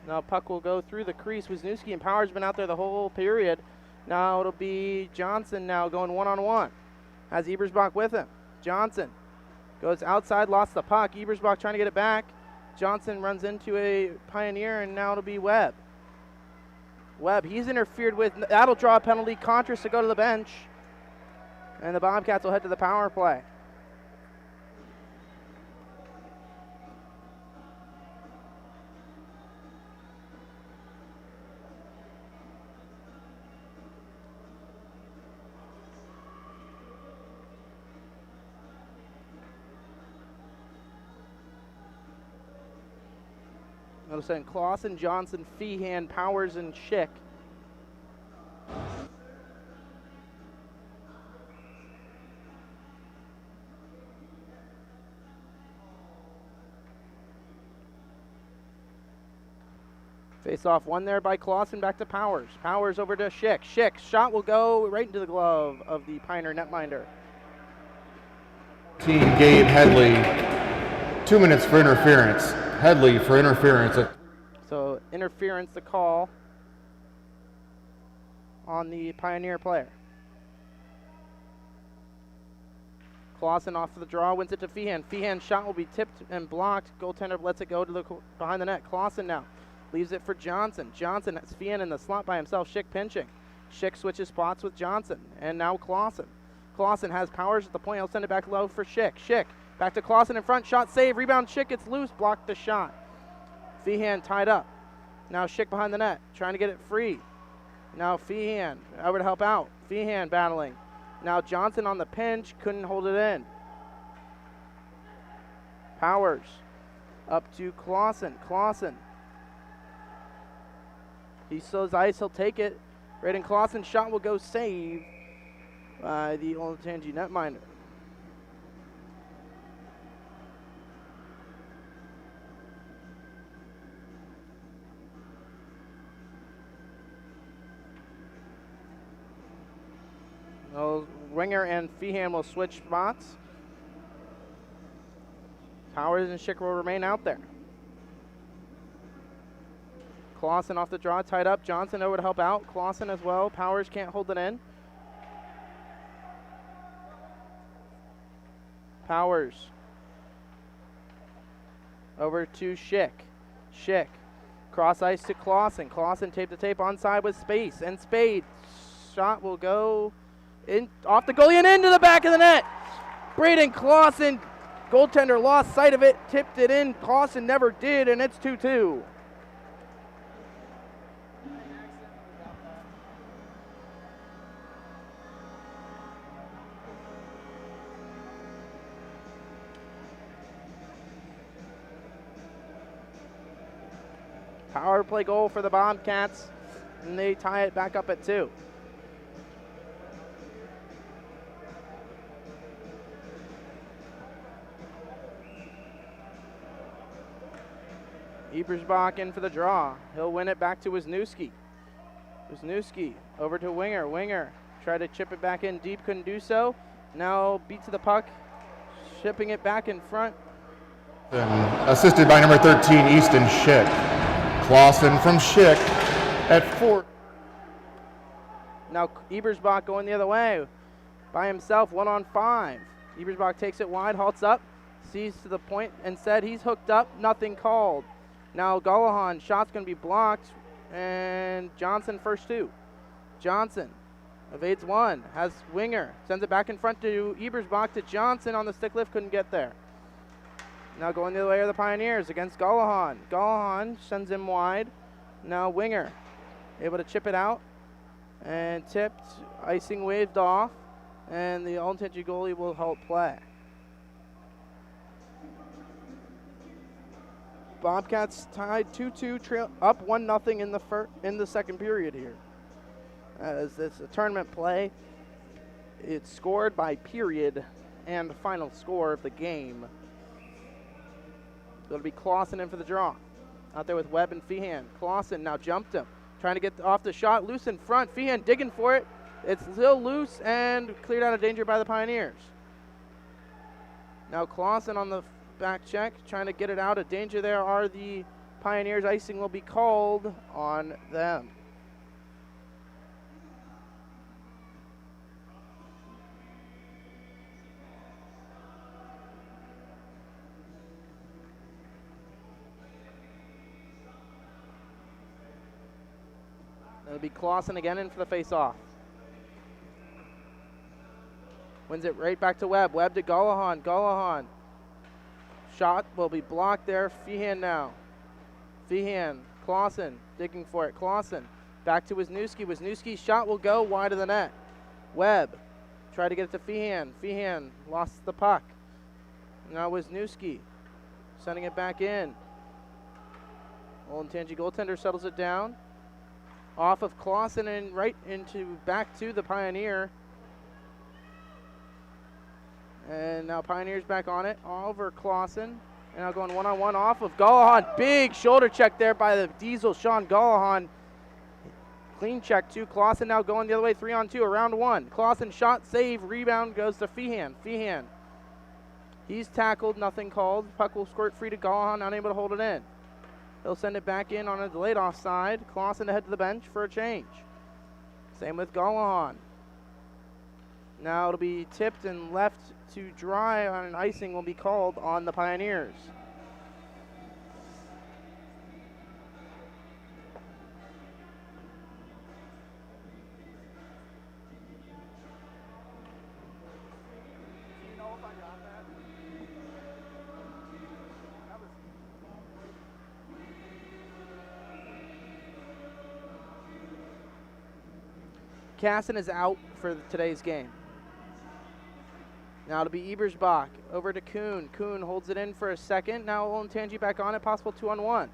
Now puck will go through the crease. Wisniewski and Powers been out there the whole period. Now it'll be Johnson now going one-on-one. Has Ebersbach with him. Johnson goes outside, lost the puck. Ebersbach trying to get it back. Johnson runs into a Pioneer, and now it'll be Webb. Webb, he's interfered with. That'll draw a penalty. Contras to go to the bench. And the Bobcats will head to the power play. It'll send Clausen, Johnson, Feehan, Powers, and Schick. Face off won there by Clausen, back to Powers. Powers over to Schick. Schick, shot will go right into the glove of the Pioneer netminder. Team Gabe Headley, 2 minutes for interference. Headley for interference. So interference, the call on the Pioneer player. Clausen off for the draw, wins it to Feehan. Feehan's shot will be tipped and blocked. Goaltender lets it go to the behind the net. Clausen now leaves it for Johnson. Johnson has Feehan in the slot by himself. Schick pinching. Schick switches spots with Johnson. And now Clausen. Clausen has Powers at the point. He'll send it back low for Schick. Schick back to Clausen in front. Shot save. Rebound. Schick gets loose. Blocked the shot. Feehan tied up. Now Schick behind the net. Trying to get it free. Now Feehan over to help out. Feehan battling. Now Johnson on the pinch. Couldn't hold it in. Powers up to Clausen. Clausen. He shows ice, he'll take it. Braden Clausen's shot will go save by the Olentangy netminder. Winger and Feehan will switch spots. Powers and Schick will remain out there. Clausen off the draw, tied up. Johnson over to help out. Clausen as well. Powers can't hold it in. Powers over to Schick. Schick cross ice to Clausen. Clausen tape to tape onside with Space and Spade. Shot will go in off the goalie and into the back of the net. Braden Clausen, goaltender lost sight of it, tipped it in. Clausen never did, and it's 2-2. Power play goal for the Bobcats, and they tie it back up at 2. Ebersbach in for the draw. He'll win it back to Wisniewski. Wisniewski over to Winger. Winger tried to chip it back in deep, couldn't do so. Now beat to the puck, shipping it back in front. Assisted by number 13, Easton Schick. Clausen from Schick at 4. Now Ebersbach going the other way by himself, 1-on-5. Ebersbach takes it wide, halts up, sees to the point, and said he's hooked up, nothing called. Now Gullahan, shot's going to be blocked, and Johnson first 2. Johnson evades 1, has Winger, sends it back in front to Ebersbach to Johnson on the stick lift, couldn't get there. Now going the other way are the Pioneers against Gullahan. Gullahan sends him wide. Now Winger able to chip it out and tipped, icing waved off, and the Olentangy goalie will help play. Bobcats tied 2-2, trail up 1-0 in the second period here. As this a tournament play, it's scored by period and the final score of the game. It'll be Clausen in for the draw. Out there with Webb and Feehan. Clausen now jumped him. Trying to get off the shot. Loose in front. Feehan digging for it. It's still loose and cleared out of danger by the Pioneers. Now Clausen on the back check. Trying to get it out of danger. There are the Pioneers. Icing will be called on them. It'll be Clausen again in for the face-off. Wins it right back to Webb. Webb to Gullahan. Gullahan. Shot will be blocked there. Feehan now. Feehan. Clausen digging for it. Clausen back to Wisniewski. Wisniewski's shot will go wide of the net. Webb tried to get it to Feehan. Feehan lost the puck. Now Wisniewski sending it back in. Olentangy goaltender settles it down. Off of Clausen and right into back to the Pioneer. And now Pioneers back on it. Over Clausen. And now going one-on-one off of Gallahan. Big shoulder check there by the Diesel, Sean Gallahan. Clean check to Clausen, now going the other way, 3-on-2, around one. Clausen shot, save, rebound goes to Feehan. Feehan, he's tackled, nothing called. Puck will squirt free to Gallahan, unable to hold it in. He'll send it back in on a delayed offside. Clausen to head to the bench for a change. Same with Gallahan. Now it'll be tipped and left to dry on an icing will be called on the Pioneers. Casson is out for today's game. Now it'll be Ebersbach over to Kuhn. Kuhn holds it in for a second. Now Olentangy back on it, possible 2-on-1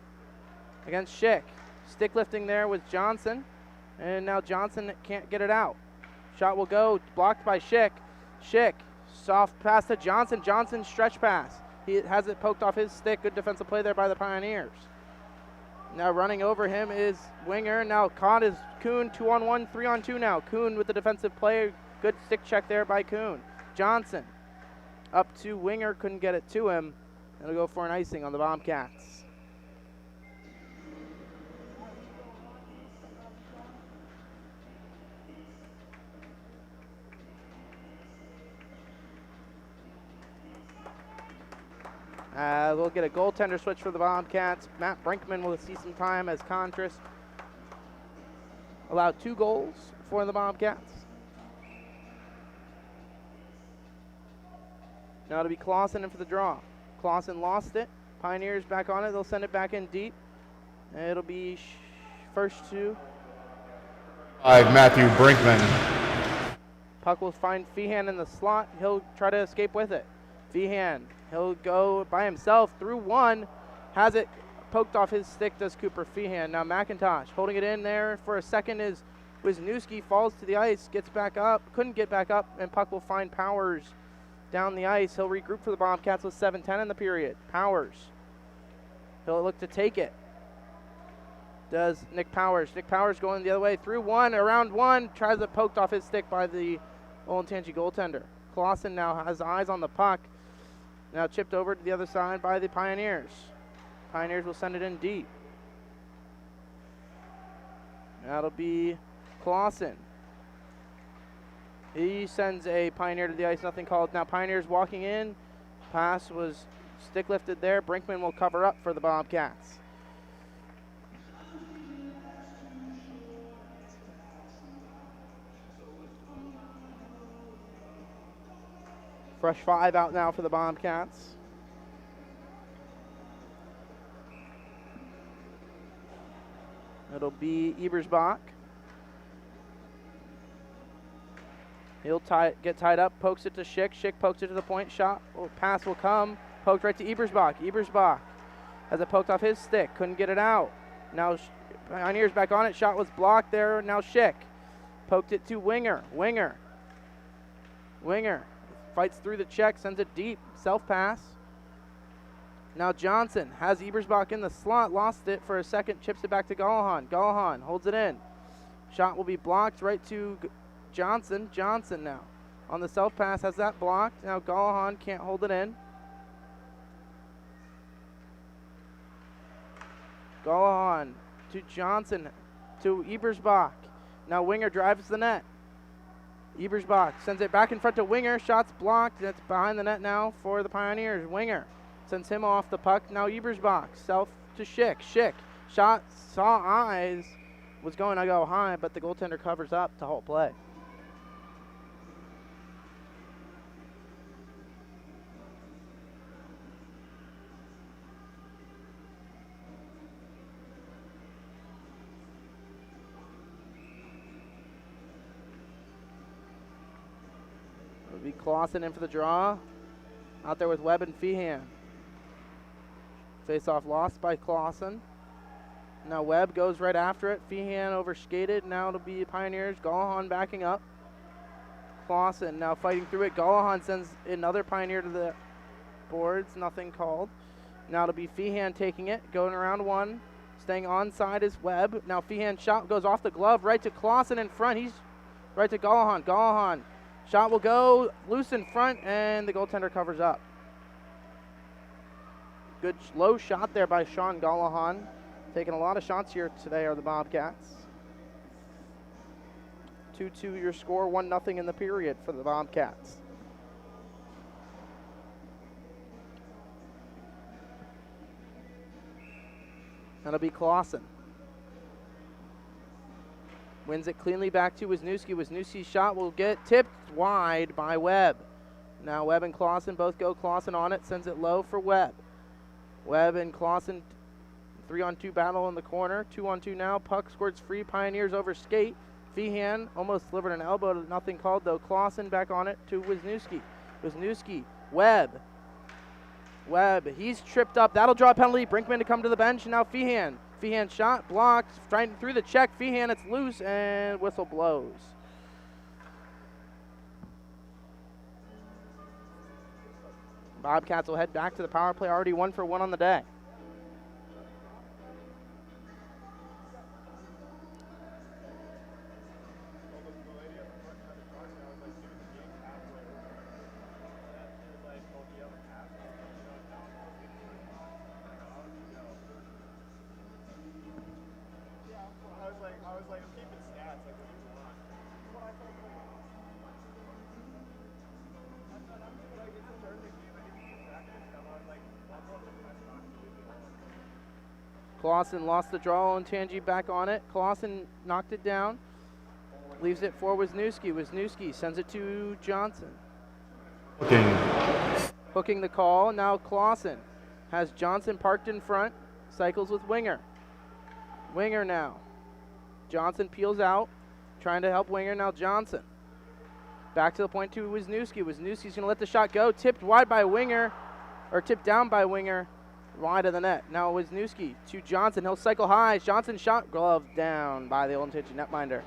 against Schick. Stick lifting there with Johnson, and now Johnson can't get it out. Shot will go, blocked by Schick. Schick, soft pass to Johnson. Johnson stretch pass. He has it poked off his stick. Good defensive play there by the Pioneers. Now running over him is Winger. Now caught is Kuhn, 2-on-1, 3-on-2 now. Kuhn with the defensive play. Good stick check there by Kuhn. Johnson up to Winger, couldn't get it to him. It'll go for an icing on the Bobcats. We'll get a goaltender switch for the Bobcats. Matt Brinkman will see some time as Contras allowed 2 goals for the Bobcats. Now it'll be Clausen in for the draw. Clausen lost it. Pioneers back on it. They'll send it back in deep. And it'll be first 2. Matthew Brinkman. Puck will find Feehan in the slot. He'll try to escape with it. Feehan, he'll go by himself through one. Has it poked off his stick, does Cooper Feehan. Now McIntosh holding it in there for a second is Wisniewski, falls to the ice, gets back up, couldn't get back up, and puck will find Powers down the ice. He'll regroup for the Bobcats with 7:10 in the period. Powers, he'll look to take it. Does Nick Powers. Nick Powers going the other way through one, around one, tries it poked off his stick by the Olentangy goaltender. Clausen now has eyes on the puck. Now chipped over to the other side by the Pioneers. Pioneers will send it in deep. That'll be Clausen. He sends a Pioneer to the ice, nothing called. Now Pioneers walking in. Pass was stick lifted there. Brinkman will cover up for the Bobcats. Fresh 5 out now for the Bobcats. It'll be Ebersbach. He'll get tied up, pokes it to Schick. Schick pokes it to the point. Shot, pass will come. Poked right to Ebersbach. Ebersbach has it poked off his stick. Couldn't get it out. Now Pioneers back on it. Shot was blocked there. Now Schick poked it to Winger. Winger fights through the check, sends it deep. Self-pass. Now Johnson has Ebersbach in the slot. Lost it for a second. Chips it back to Gallahan. Gallahan holds it in. Shot will be blocked right to Johnson. Johnson now on the self-pass has that blocked. Now Gallahan can't hold it in. Gallahan to Johnson to Ebersbach. Now Winger drives the net. Ebersbach sends it back in front to Winger. Shots blocked. That's behind the net now for the Pioneers. Winger sends him off the puck. Now Ebersbach. Self to Schick. Schick. Shot saw eyes. Was going to go high, but the goaltender covers up to halt play. It'll be Clausen in for the draw. Out there with Webb and Feehan. Face-off lost by Clausen. Now Webb goes right after it. Feehan overskated. Now it'll be Pioneers. Gallahan backing up. Clausen now fighting through it. Gallahan sends another Pioneer to the boards. Nothing called. Now it'll be Feehan taking it, going around one. Staying onside is Webb. Now Feehan's shot goes off the glove, right to Clausen in front. He's right to Gallahan. Gallahan. Shot will go loose in front, and the goaltender covers up. Good low shot there by Sean Gallahan. Taking a lot of shots here today are the Bobcats. 2-2 your score, 1-0 in the period for the Bobcats. That'll be Clausen. Wins it cleanly back to Wisniewski. Wisniewski's shot will get tipped wide by Webb. Now Webb and Clausen both go. Clausen on it, sends it low for Webb. Webb and Clausen, 3-on-2 battle in the corner. 2-on-2 now. Puck squirts free. Pioneers over skate. Feehan almost delivered an elbow. Nothing called though. Clausen back on it to Wisniewski. Wisniewski. Webb. Webb. He's tripped up. That'll draw a penalty. Brinkman to come to the bench. And now Feehan. Feehan shot. Blocked. Trying through the check. Feehan. It's loose. And whistle blows. Bobcats will head back to the power play. Already 1 for 1 on the day. Clausen lost the draw, Olentangy back on it. Clausen knocked it down. Leaves it for Wisniewski. Wisniewski sends it to Johnson. Hooking the call. Now Clausen has Johnson parked in front. Cycles with Winger. Winger now. Johnson peels out. Trying to help Winger. Now Johnson. Back to the point to Wisniewski. Wisniewski's going to let the shot go. Tipped wide by Winger. Or tipped down by Winger. Wide of the net. Now Wisniewski to Johnson. He'll cycle high. Johnson shot glove down by the Olentangy netminder.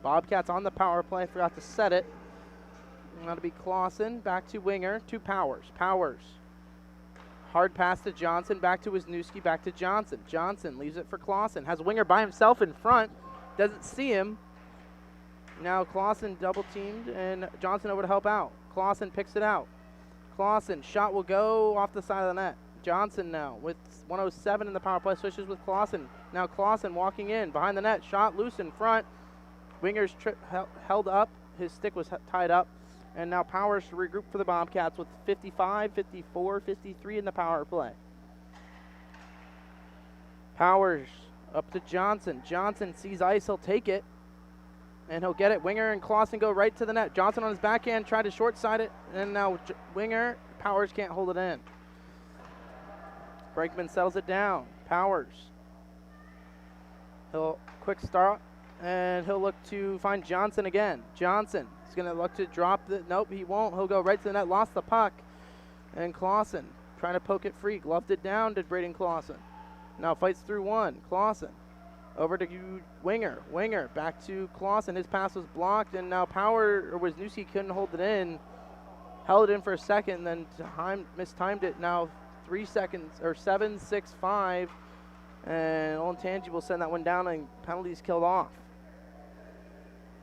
Bobcats on the power play. Forgot to set it. That'll be Clausen, back to Winger, to Powers. Powers. Hard pass to Johnson, back to Wisniewski, back to Johnson. Johnson leaves it for Clausen. Has Winger by himself in front. Doesn't see him. Now Clausen double teamed and Johnson over to help out. Clausen picks it out. Clausen, shot will go off the side of the net. Johnson now with 1:07 in the power play, switches with Clausen. Now Clausen walking in, behind the net, shot loose in front. Winger's held up, his stick was tied up. And now Powers to regroup for the Bobcats with 55, 54, 53 in the power play. Powers up to Johnson. Johnson sees ice, he'll take it. And he'll get it. Winger and Clausen go right to the net. Johnson on his backhand, tried to short side it. And now Winger, Powers can't hold it in. Brinkman settles it down. Powers. He'll quick start. And he'll look to find Johnson again. Johnson. He's going to look to drop the, nope, he won't. He'll go right to the net, lost the puck. And Clausen trying to poke it free. Gloved it down to Braden Clausen. Now fights through one. Clausen over to Winger. Winger back to Clausen. His pass was blocked, and now Wisniewski couldn't hold it in. Held it in for a second, then mistimed it. Now 3 seconds, or 7, 6, 5. And Olentangy will send that one down, and penalties killed off.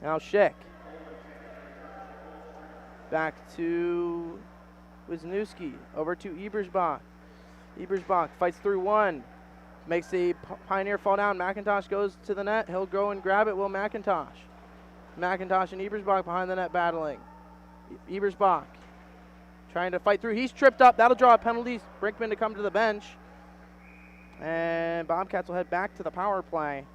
Now Schick. Back to Wisniewski, over to Ebersbach. Ebersbach fights through one, makes the Pioneer fall down. McIntosh goes to the net. He'll go and grab it, Will McIntosh. McIntosh and Ebersbach behind the net battling. Ebersbach trying to fight through. He's tripped up. That'll draw a penalty. Brinkman to come to the bench. And Bobcats will head back to the power play.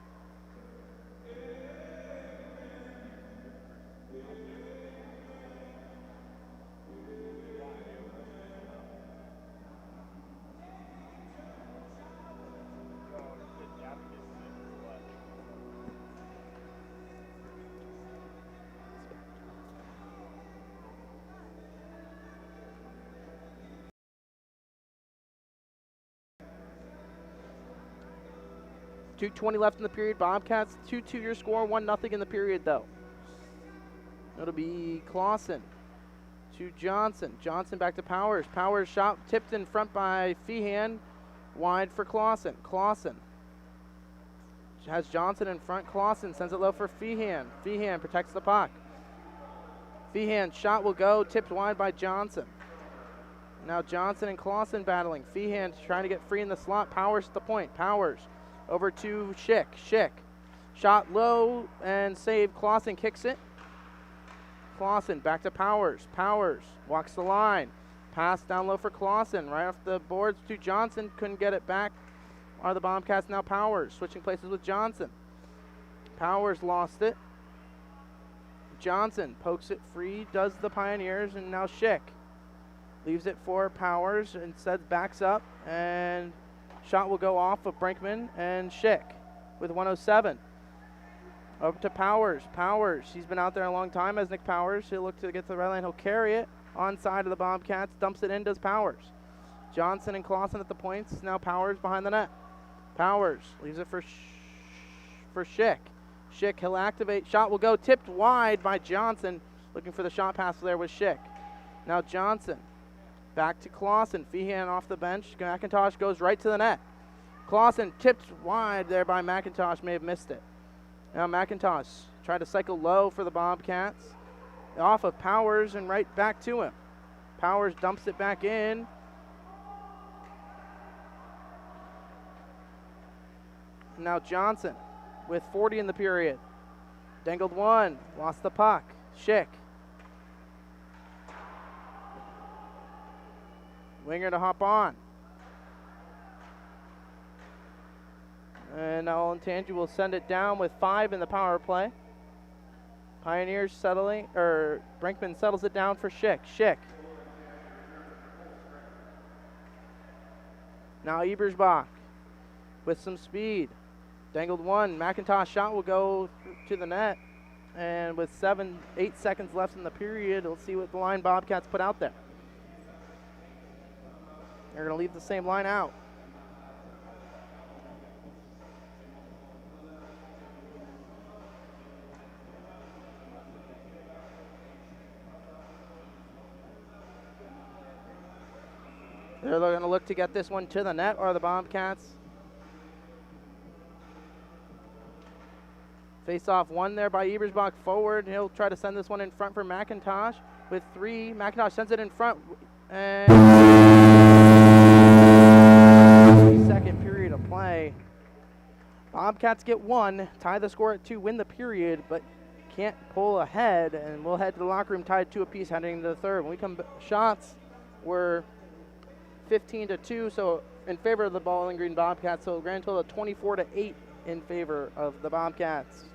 2:20 left in the period. Bobcats 2-2 your score, 1-0 in the period though. It'll be Clausen to Johnson. Johnson back to Powers. Powers shot tipped in front by Feehan. Wide for Clausen. Clausen has Johnson in front. Clausen sends it low for Feehan. Feehan protects the puck. Feehan shot will go. Tipped wide by Johnson. Now Johnson and Clausen battling. Feehan trying to get free in the slot. Powers at the point. Powers over to Schick. Schick shot low and save. Clausen kicks it. Clausen back to Powers. Powers walks the line. Pass down low for Clausen. Right off the boards to Johnson. Couldn't get it back. Are the Bobcats now Powers. Switching places with Johnson. Powers lost it. Johnson pokes it free. Does the Pioneers. And now Schick leaves it for Powers. Instead backs up. And shot will go off of Brinkman and Schick with 1:07. Over to Powers. Powers, he's been out there a long time as Nick Powers. He'll look to get to the red line. He'll carry it on side of the Bobcats. Dumps it in, does Powers. Johnson and Clausen at the points. Now Powers behind the net. Powers leaves it for Schick. Schick, he'll activate. Shot will go. Tipped wide by Johnson. Looking for the shot pass there with Schick. Now Johnson. Back to Clausen. Feehan off the bench. McIntosh goes right to the net. Clausen tipped wide there by McIntosh. May have missed it. Now McIntosh tried to cycle low for the Bobcats. Off of Powers and right back to him. Powers dumps it back in. Now Johnson with 40 in the period. Dangled one. Lost the puck. Schick. Winger to hop on. And now Olentangy will send it down with 5 in the power play. Pioneers settling, or Brinkman settles it down for Schick. Schick. Now Ebersbach with some speed. Dangled one. McIntosh shot will go to the net. And with 8 seconds left in the period, we'll see what the line Bobcats put out there. They're going to leave the same line out. They're going to look to get this one to the net, or the Bobcats. Face off one there by Ebersbach forward. He'll try to send this one in front for McIntosh with 3. McIntosh sends it in front. And second period of play. Bobcats get 1, tie the score at 2, win the period, but can't pull ahead. And we'll head to the locker room tied 2 apiece heading into the third. When we come shots were 15-2, so in favor of the Bowling Green Bobcats. So a grand total of 24-8 in favor of the Bobcats.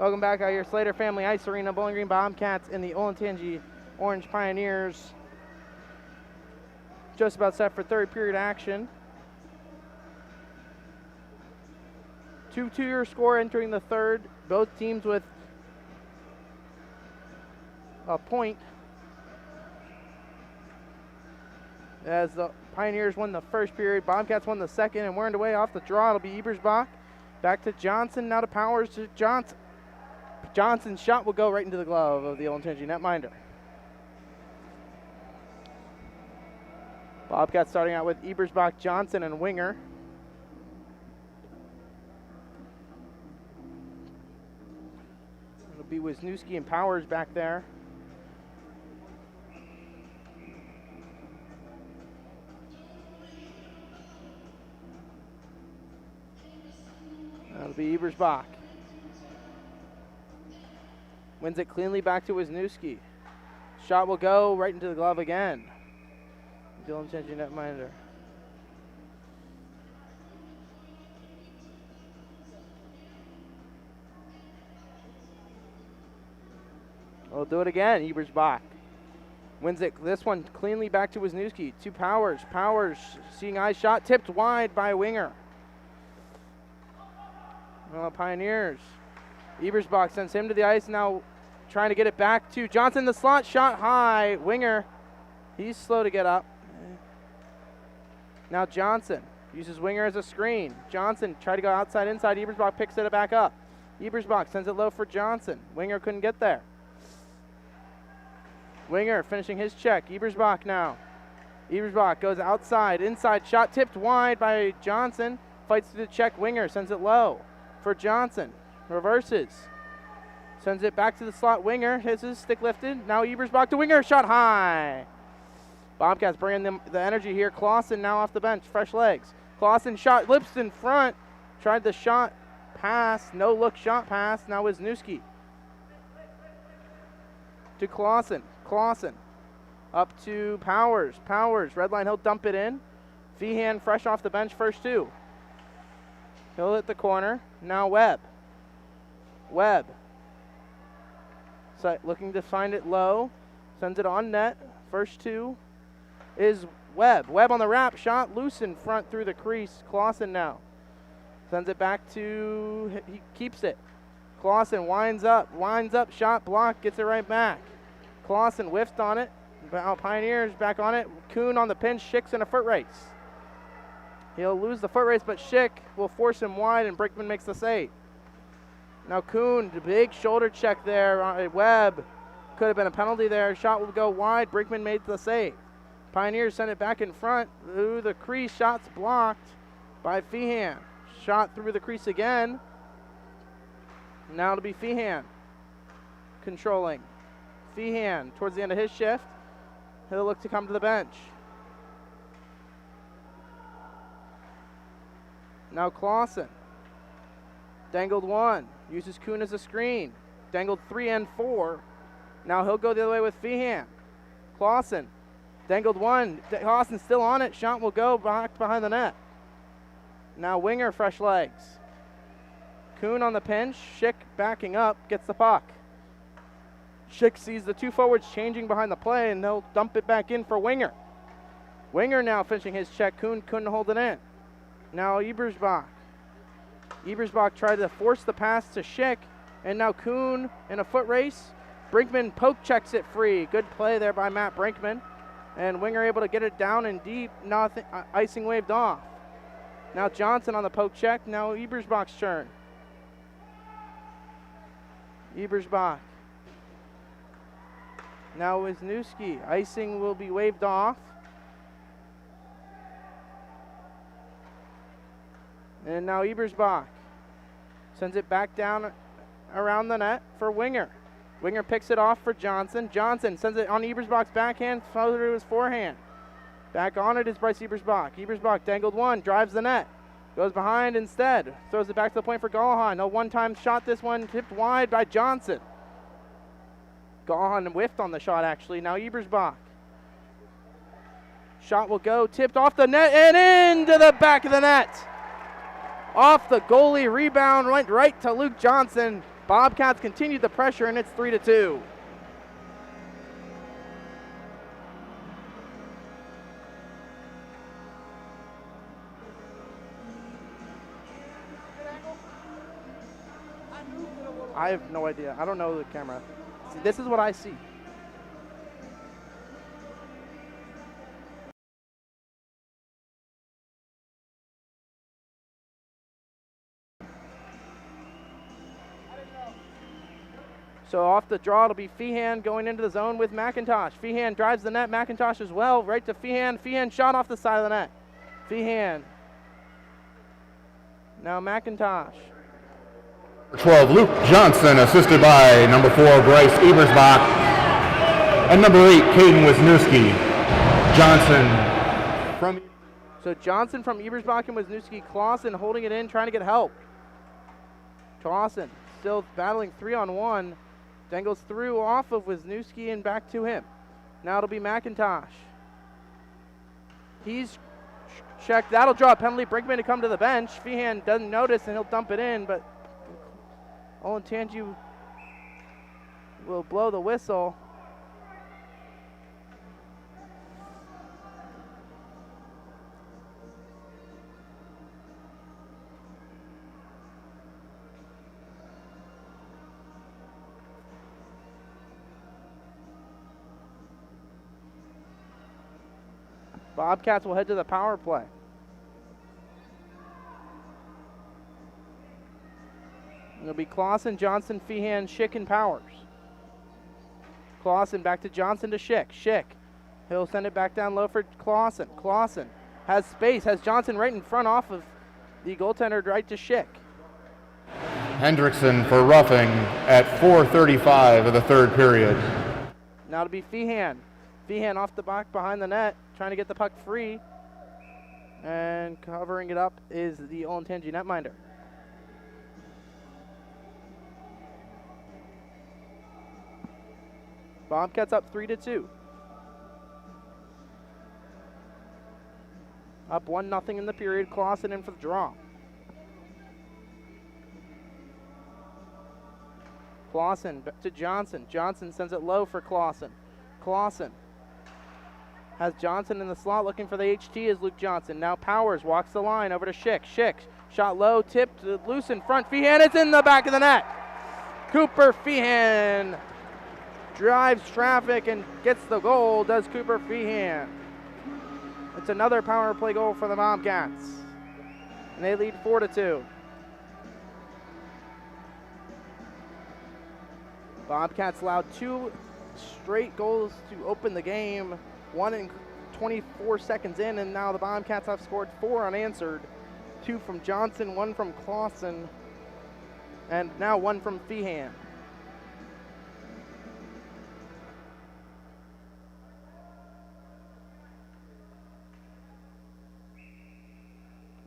Welcome back out here, Slater Family Ice Arena, Bowling Green Bobcats and the Olentangy Orange Pioneers. Just about set for third period action. 2-2 your score entering the third. Both teams with a point. As the Pioneers won the first period, Bobcats won the second, and we're underway off the draw. It'll be Ebersbach. Back to Johnson, now to Powers to Johnson. Johnson's shot will go right into the glove of the Olentangy netminder. Bobcats starting out with Ebersbach, Johnson, and Winger. It'll be Wisniewski and Powers back there. That'll be Ebersbach. Wins it cleanly back to Wisniewski. Shot will go right into the glove again. Dylan changing netminder. We'll do it again. Ebersbach wins it. This one cleanly back to Wisniewski. To Powers. Powers seeing eye shot tipped wide by Winger. Well, Pioneers. Ebersbach sends him to the ice. Now trying to get it back to Johnson. The slot shot high. Winger. He's slow to get up. Now Johnson uses Winger as a screen. Johnson tried to go outside, inside. Ebersbach picks it back up. Ebersbach sends it low for Johnson. Winger couldn't get there. Winger finishing his check. Ebersbach now. Ebersbach goes outside, inside. Shot tipped wide by Johnson. Fights through the check. Winger sends it low for Johnson. Reverses. Sends it back to the slot. Winger has his stick lifted. Now Ebersbach to Winger. Shot high. Bobcats bringing them the energy here. Clausen now off the bench. Fresh legs. Clausen shot. Lips in front. Tried the shot pass. No look shot pass. Now Wisniewski. To Clausen. Clausen. Up to Powers. Powers. Red line. He'll dump it in. Feehan fresh off the bench. First two. He'll hit the corner. Now Webb. Webb. So looking to find it low. Sends it on net. First two is Webb. Webb on the wrap. Shot loose in front through the crease. Clausen now. Sends it back to, he keeps it. Clausen winds up. Shot blocked. Gets it right back. Clausen whiffed on it. Pioneers back on it. Kuhn on the pinch. Schick's in a foot race. He'll lose the foot race, but Schick will force him wide, and Brinkman makes the save. Now Kuhn, the big shoulder check there. Webb, could have been a penalty there. Shot will go wide. Brinkman made the save. Pioneers send it back in front. Through the crease. Shots blocked by Feehan. Shot through the crease again. Now it'll be Feehan controlling. Feehan towards the end of his shift. He'll look to come to the bench. Now Clausen. Dangled one. Uses Kuhn as a screen. Dangled 3 and 4. Now he'll go the other way with Feehan. Clausen. Dangled one. Clausen still on it. Shot will go back behind the net. Now Winger, fresh legs. Kuhn on the pinch. Schick backing up. Gets the puck. Schick sees the two forwards changing behind the play, and they'll dump it back in for Winger. Winger now finishing his check. Kuhn couldn't hold it in. Now Ebersbach. Ebersbach tried to force the pass to Schick, and now Kuhn in a foot race. Brinkman poke checks it free. Good play there by Matt Brinkman. And Winger able to get it down and deep. Nothing, icing waved off. Now Johnson on the poke check. Now Ebersbach's turn. Ebersbach. Now Wisniewski. Icing will be waved off. And now Ebersbach sends it back down around the net for Winger. Winger picks it off for Johnson. Johnson sends it on Ebersbach's backhand, further to his forehand. Back on it is Bryce Ebersbach. Ebersbach dangled one, drives the net. Goes behind instead. Throws it back to the point for Gallahan. No one-time shot, this one tipped wide by Johnson. Gallahan whiffed on the shot actually. Now Ebersbach. Shot will go, tipped off the net and into the back of the net. Off the goalie, rebound went right to Luke Johnson. Bobcats continue the pressure, and it's 3-2. I have no idea. I don't know the camera. See, this is what I see. So off the draw, it'll be Feehan going into the zone with McIntosh. Feehan drives the net. McIntosh as well, right to Feehan. Feehan shot off the side of the net. Feehan. Now McIntosh. 12, Luke Johnson, assisted by number 4, Bryce Ebersbach, and number 8, Caden Wisniewski. Johnson from... So Johnson from Ebersbach and Wisniewski. Clausen holding it in, trying to get help. Clausen still battling 3-on-1. Dangles through off of Wisniewski and back to him. Now it'll be McIntosh. He's checked. That'll draw a penalty. Brinkman to come to the bench. Feehan doesn't notice and he'll dump it in, but Olentangy will blow the whistle. Bobcats will head to the power play. It'll be Clausen, Johnson, Feehan, Schick, and Powers. Clausen back to Johnson to Schick. Schick. He'll send it back down low for Clausen. Clausen has space, has Johnson right in front off of the goaltender right to Schick. Hendrickson for roughing at 4:35 of the third period. Now it'll be Feehan. Feehan off the back behind the net, trying to get the puck free. And covering it up is the Olentangy netminder. Bobcats up 3-2. Up 1-0 in the period. Clausen in for the draw. Clausen back to Johnson. Johnson sends it low for Clausen. Clausen has Johnson in the slot looking for the HT is Luke Johnson. Now Powers walks the line over to Schick. Schick shot low, tipped loose in front. Feehan, it's in the back of the net. Cooper Feehan drives traffic and gets the goal, does Cooper Feehan. It's another power play goal for the Bobcats. And they lead 4-2. Bobcats allowed 2 straight goals to open the game. 1 in 24 seconds in, and now the Bobcats have scored 4 unanswered. 2 from Johnson, 1 from Clausen, and now 1 from Feehan.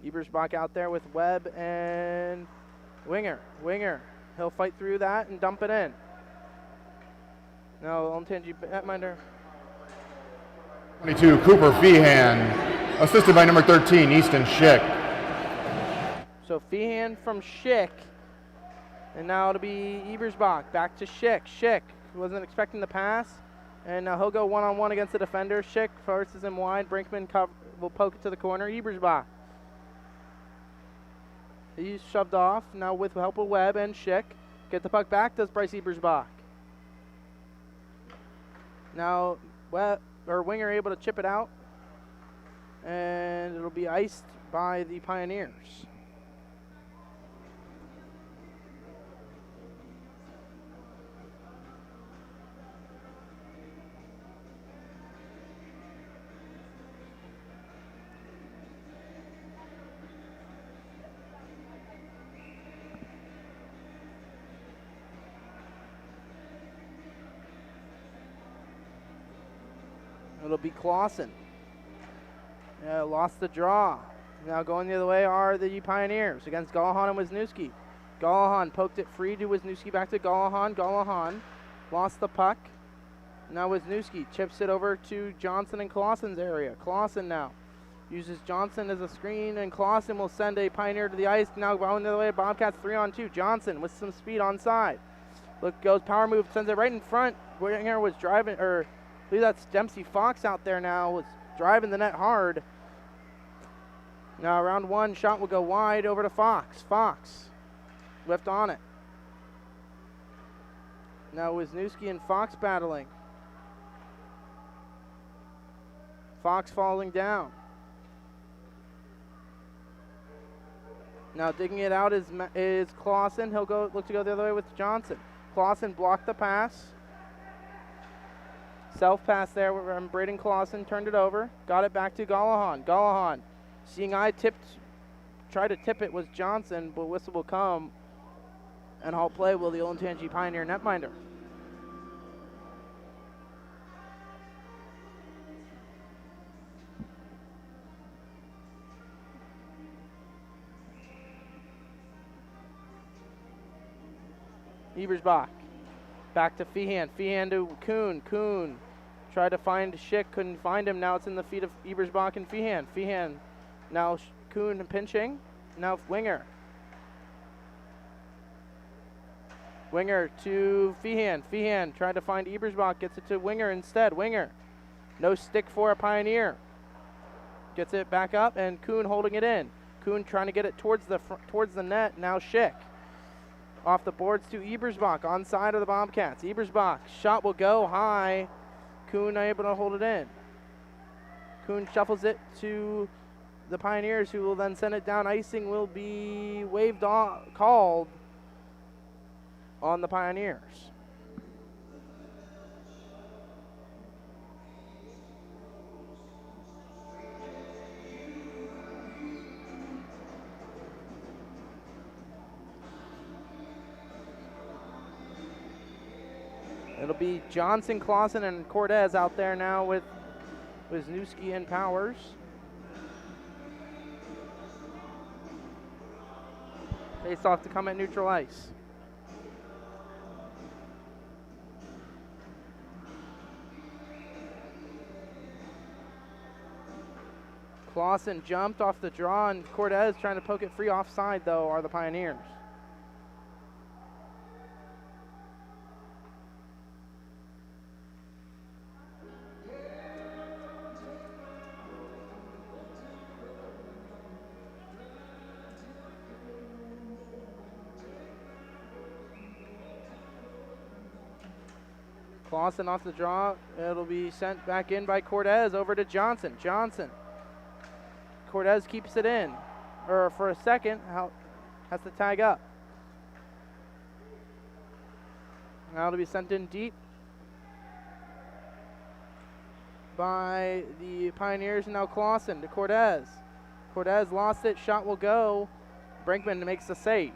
Ebersbach out there with Webb and Winger. Winger, he'll fight through that and dump it in. Now Olentangy netminder. 22, Cooper Feehan, assisted by number 13, Easton Schick. So Feehan from Schick, and now it'll be Ebersbach, back to Schick. Schick wasn't expecting the pass, and now he'll go one-on-one against the defender. Schick forces him wide. Brinkman will poke it to the corner. Ebersbach. He's shoved off, now with help of Webb and Schick. Get the puck back, does Bryce Ebersbach. Now Winger able to chip it out, and it'll be iced by the Pioneers. It'll be Clausen. Lost the draw. Now going the other way are the Pioneers against Gallahan and Wisniewski. Gallahan poked it free to Wisniewski, back to Gallahan. Gallahan lost the puck. Now Wisniewski chips it over to Johnson and Clausen's area. Clausen now Uses Johnson as a screen, and Clausen will send a Pioneer to the ice. Now going the other way, Bobcats 3-on-2. Johnson with some speed onside. Look, goes power move, sends it right in front. Winger was driving, or I believe that's Dempsey Fox out there now, was driving the net hard. Now round one, shot will go wide over to Fox. Fox, left on it. Now Wisniewski and Fox battling. Fox falling down. Now digging it out is Clausen. He'll look to go the other way with Johnson. Clausen blocked the pass. Self-pass there from Braden Clausen. Turned it over. Got it back to Gallahan. Gallahan, seeing eye tried to tip it was Johnson, but whistle will come. And halt play will the Olentangy Pioneer netminder. Ebersbach, back to Feehan. Feehan to Kuhn. Kuhn tried to find Schick, couldn't find him. Now it's in the feet of Ebersbach and Feehan. Feehan, now Kuhn pinching. Now Winger. Winger to Feehan. Feehan tried to find Ebersbach, gets it to Winger instead. Winger, no stick for a Pioneer. Gets it back up, and Kuhn holding it in. Kuhn trying to get it towards the net. Now Schick. Off the boards to Ebersbach, on side of the Bobcats. Ebersbach, shot will go high. Kuhn able to hold it in. Kuhn shuffles it to the Pioneers, who will then send it down. Icing will be waved off, called on the Pioneers. It'll be Johnson, Clausen, and Cortez out there now with Wisniewski and Powers. Face off to come at neutral ice. Clausen jumped off the draw, and Cortez trying to poke it free offside, though, are the Pioneers. Clausen off the draw. It'll be sent back in by Cortez over to Johnson. Johnson. Cortez keeps it in. Or for a second, has to tag up. Now it'll be sent in deep by the Pioneers. Now Clausen to Cortez. Cortez lost it. Shot will go. Brinkman makes the save.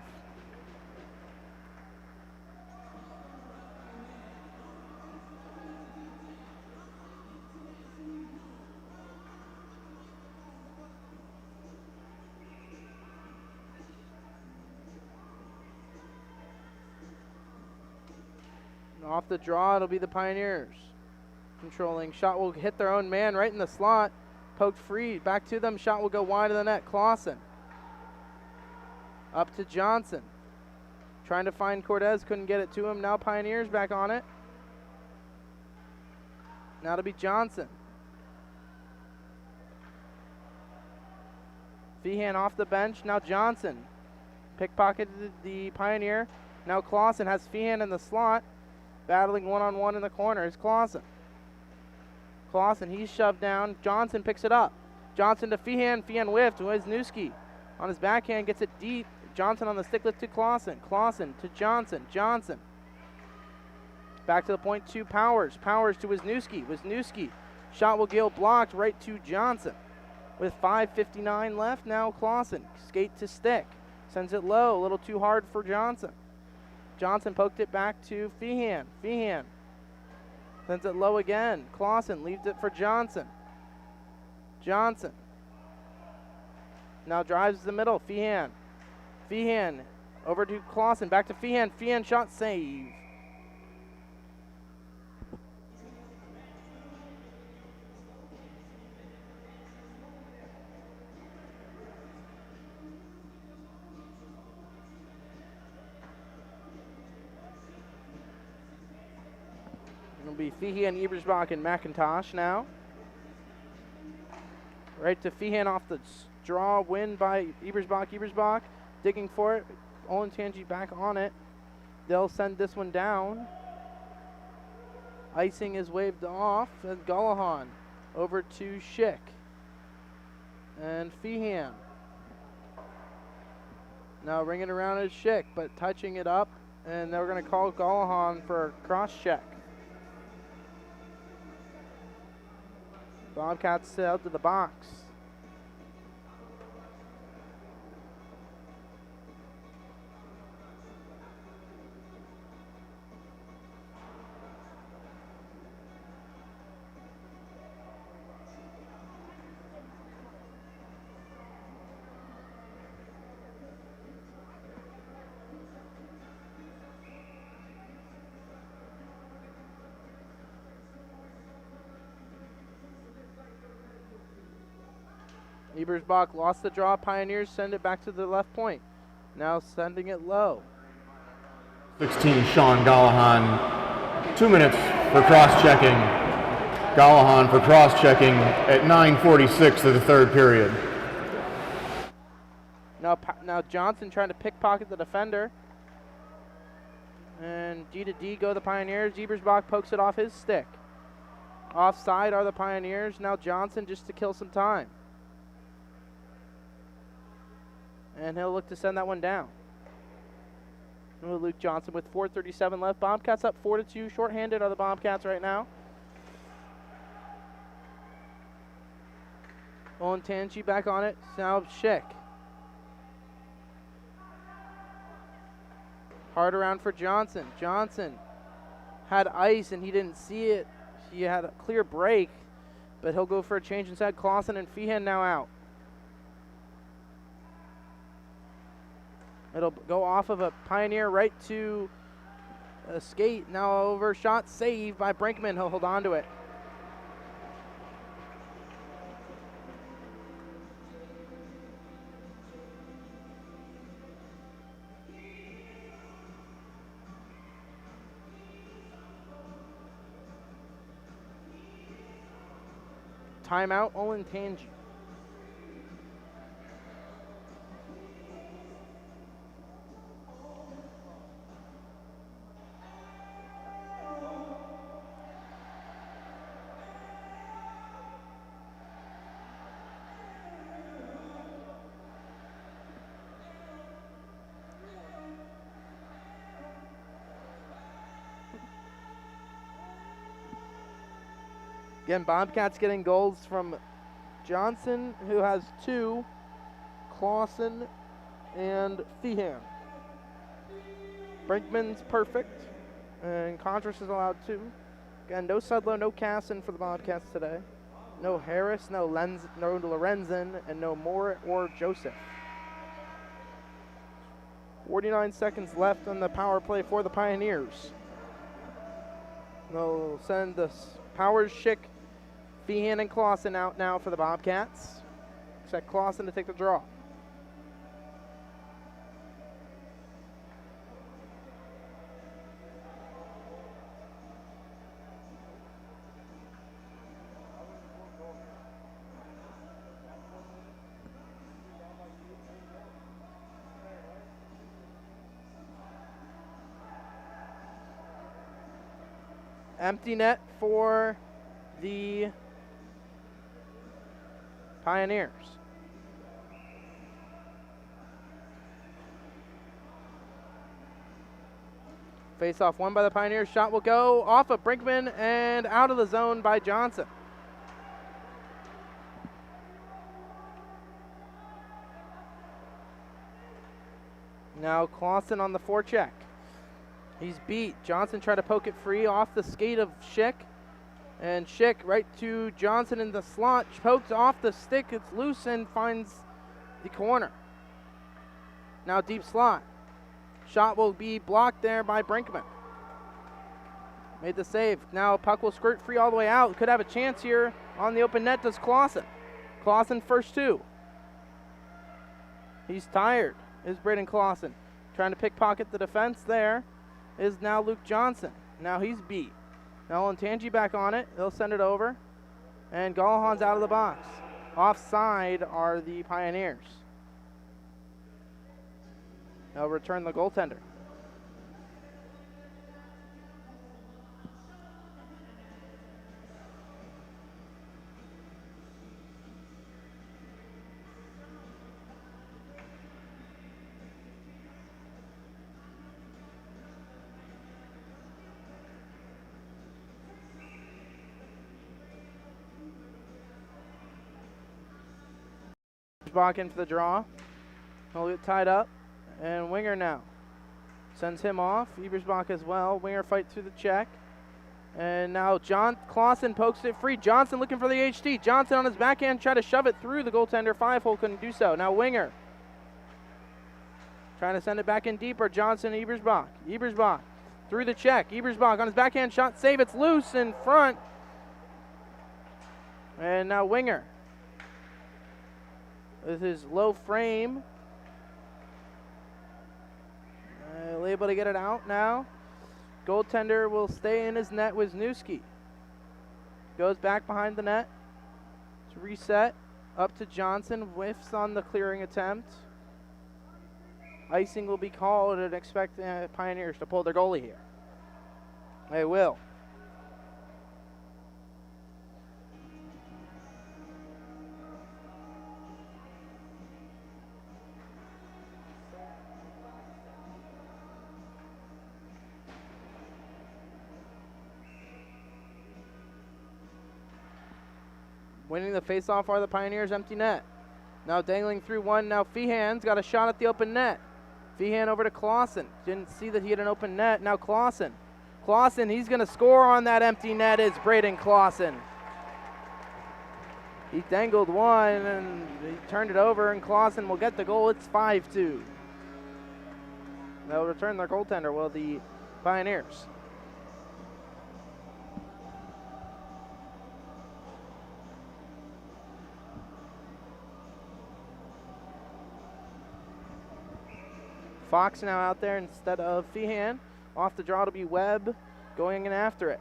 Off the draw, it'll be the Pioneers controlling. Shot will hit their own man right in the slot. Poked free, back to them. Shot will go wide of the net. Clausen. Up to Johnson. Trying to find Cortez, couldn't get it to him. Now Pioneers back on it. Now to be Johnson. Feehan off the bench. Now Johnson. Pickpocketed the Pioneer. Now Clausen has Feehan in the slot. Battling one-on-one in the corner is Clausen. Clausen, he's shoved down. Johnson picks it up. Johnson to Feehan. Feehan whiffed. Wisniewski on his backhand gets it deep. Johnson on the stick lift to Clausen. Clausen to Johnson. Johnson. Back to the point to Powers. Powers to Wisniewski. Wisniewski. Shot will go blocked right to Johnson. With 5:59 left, now Clausen. Skate to stick. Sends it low. A little too hard for Johnson. Johnson poked it back to Feehan. Feehan sends it low again. Clausen leaves it for Johnson. Johnson now drives the middle. Feehan. Feehan over to Clausen. Back to Feehan. Feehan shot save. be Feehan, Ebersbach, and McIntosh now. Right to Feehan off the draw, win by Ebersbach. Ebersbach digging for it. Olentangy back on it. They'll send this one down. Icing is waved off, and Gullahan over to Schick. And Feehan. Now ringing around is Schick, but touching it up, and they're going to call Gullahan for a cross check. Bobcats out to the box. Ebersbach lost the draw. Pioneers send it back to the left point. Now sending it low. 16, Sean Gullahan. 2 minutes for cross-checking. Gullahan for cross-checking at 9:46 of the third period. Now Johnson trying to pickpocket the defender. And D to D go the Pioneers. Ebersbach pokes it off his stick. Offside are the Pioneers. Now Johnson just to kill some time. And he'll look to send that one down. Luke Johnson with 4:37 left. Bobcats up 4-2. Shorthanded are the Bobcats right now. Olentangy back on it. Now Schick. Hard around for Johnson. Johnson had ice and he didn't see it. He had a clear break, but he'll go for a change inside. Clausen and Feehan now out. It'll go off of a Pioneer right to a skate. Now over shot saved by Brinkman. He'll hold on to it. Timeout, Olentangy. Again, Bobcats getting goals from Johnson, who has 2, Clausen, and Feehan. Brinkman's perfect, and Contras is allowed 2. Again, no Sudlow, no Casson for the Bobcats today. No Harris, no Lorenzen, and no Moore or Joseph. 49 seconds left on the power play for the Pioneers. They'll send the Powers, Schick, Feehan, and Clausen out now for the Bobcats. Expect Clausen to take the draw. Empty net for the Pioneers. Face off won by the Pioneers. Shot will go off of Brinkman and out of the zone by Johnson. Now Clausen on the forecheck. He's beat. Johnson tried to poke it free off the skate of Schick. And Schick right to Johnson in the slot. Pokes off the stick. It's loose and finds the corner. Now deep slot. Shot will be blocked there by Brinkman. Made the save. Now puck will squirt free all the way out. Could have a chance here on the open net. Does Clausen. Clausen first 2. He's tired. Is Braden Clausen. Trying to pickpocket the defense there is now Luke Johnson. Now he's beat. Now Olentangy back on it. They'll send it over. And Galahan's out of the box. Offside are the Pioneers. They'll return the goaltender. Bach in for the draw. He'll get tied up. And Winger now sends him off. Ebersbach as well. Winger fights through the check. And now John Clausen pokes it free. Johnson looking for the HT. Johnson on his backhand tried to shove it through the goaltender. 5-hole couldn't do so. Now Winger trying to send it back in deeper. Johnson, Ebersbach. Ebersbach through the check. Ebersbach on his backhand shot. Save. It's loose in front. And now Winger with his low frame. Able to get it out now. Goaltender will stay in his net. Wisniewski goes back behind the net to reset. Up to Johnson. Whiffs on the clearing attempt. Icing will be called and expect the Pioneers to pull their goalie here. They will. Winning the faceoff are the Pioneers. Empty net. Now dangling through one. Now Feehan's got a shot at the open net. Feehan over to Clausen. Didn't see that he had an open net. Now Clausen. Clausen, he's going to score on that empty net. Is Braden Clausen. He dangled one and he turned it over, and Clausen will get the goal. It's 5-2. They'll return their goaltender, well, the Pioneers. Fox now out there instead of Feehan. Off the draw to be Webb going in after it.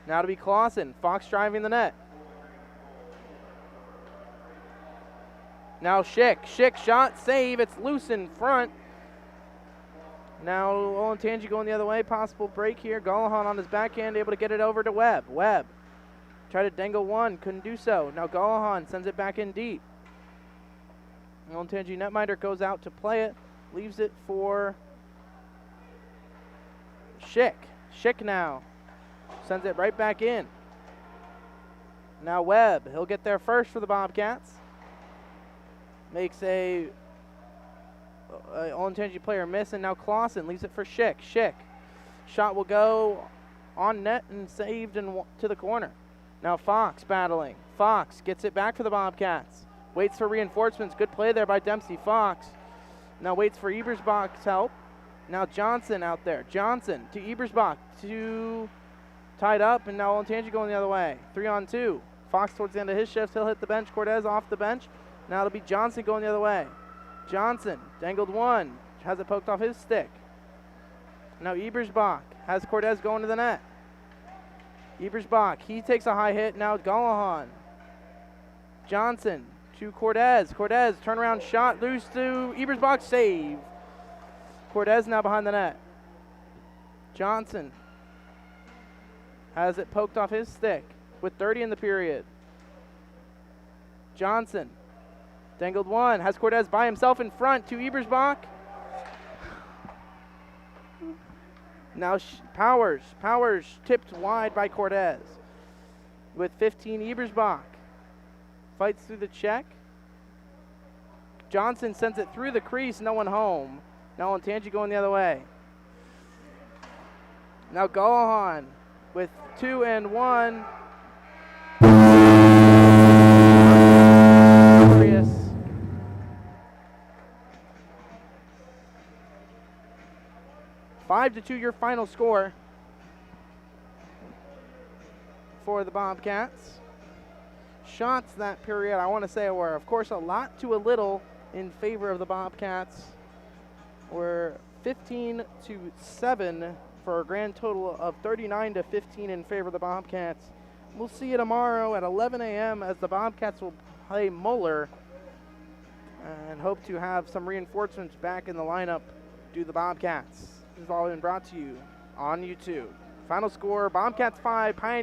Now to be Clausen. Fox driving the net. Now Schick. Schick shot, save. It's loose in front. Now Olentangy going the other way. Possible break here. Galahan on his backhand, able to get it over to Webb. Webb tried to dangle one, couldn't do so. Now Galahan sends it back in deep. Olentangy netminder goes out to play it, leaves it for Schick. Schick now sends it right back in. Now Webb, he'll get there first for the Bobcats. Makes a Olentangy player miss, and now Clausen leaves it for Schick. Schick, shot will go on net and saved and to the corner. Now Fox battling. Fox gets it back for the Bobcats. Waits for reinforcements. Good play there by Dempsey Fox. Now waits for Ebersbach's help. Now Johnson out there. Johnson to Ebersbach. Tied up, and now Olentangy going the other way. 3-on-2. Fox towards the end of his shift. He'll hit the bench. Cortez off the bench. Now it'll be Johnson going the other way. Johnson dangled one. Has it poked off his stick. Now Ebersbach has Cortez going to the net. Ebersbach, he takes a high hit. Now Galahan. Johnson to Cortez. Cortez, turnaround shot, loose to Ebersbach, save. Cortez now behind the net. Johnson has it poked off his stick with 30 in the period. Johnson dangled one, has Cortez by himself in front to Ebersbach. Now Powers tipped wide by Cortez. With 15, Ebersbach fights through the check. Johnson sends it through the crease, no one home. Now Olentangy going the other way. Now Galahan with 2 and 1. Glorious. Five to 2 your final score for the Bobcats. Shots that period, I want to say, were, of course, a lot to a little in favor of the Bobcats. Were 15-7 for a grand total of 39-15 in favor of the Bobcats. We'll see you tomorrow at 11 a.m. as the Bobcats will play Moeller, and hope to have some reinforcements back in the lineup due to the Bobcats. This has all been brought to you on YouTube. Final score, Bobcats 5, Pioneers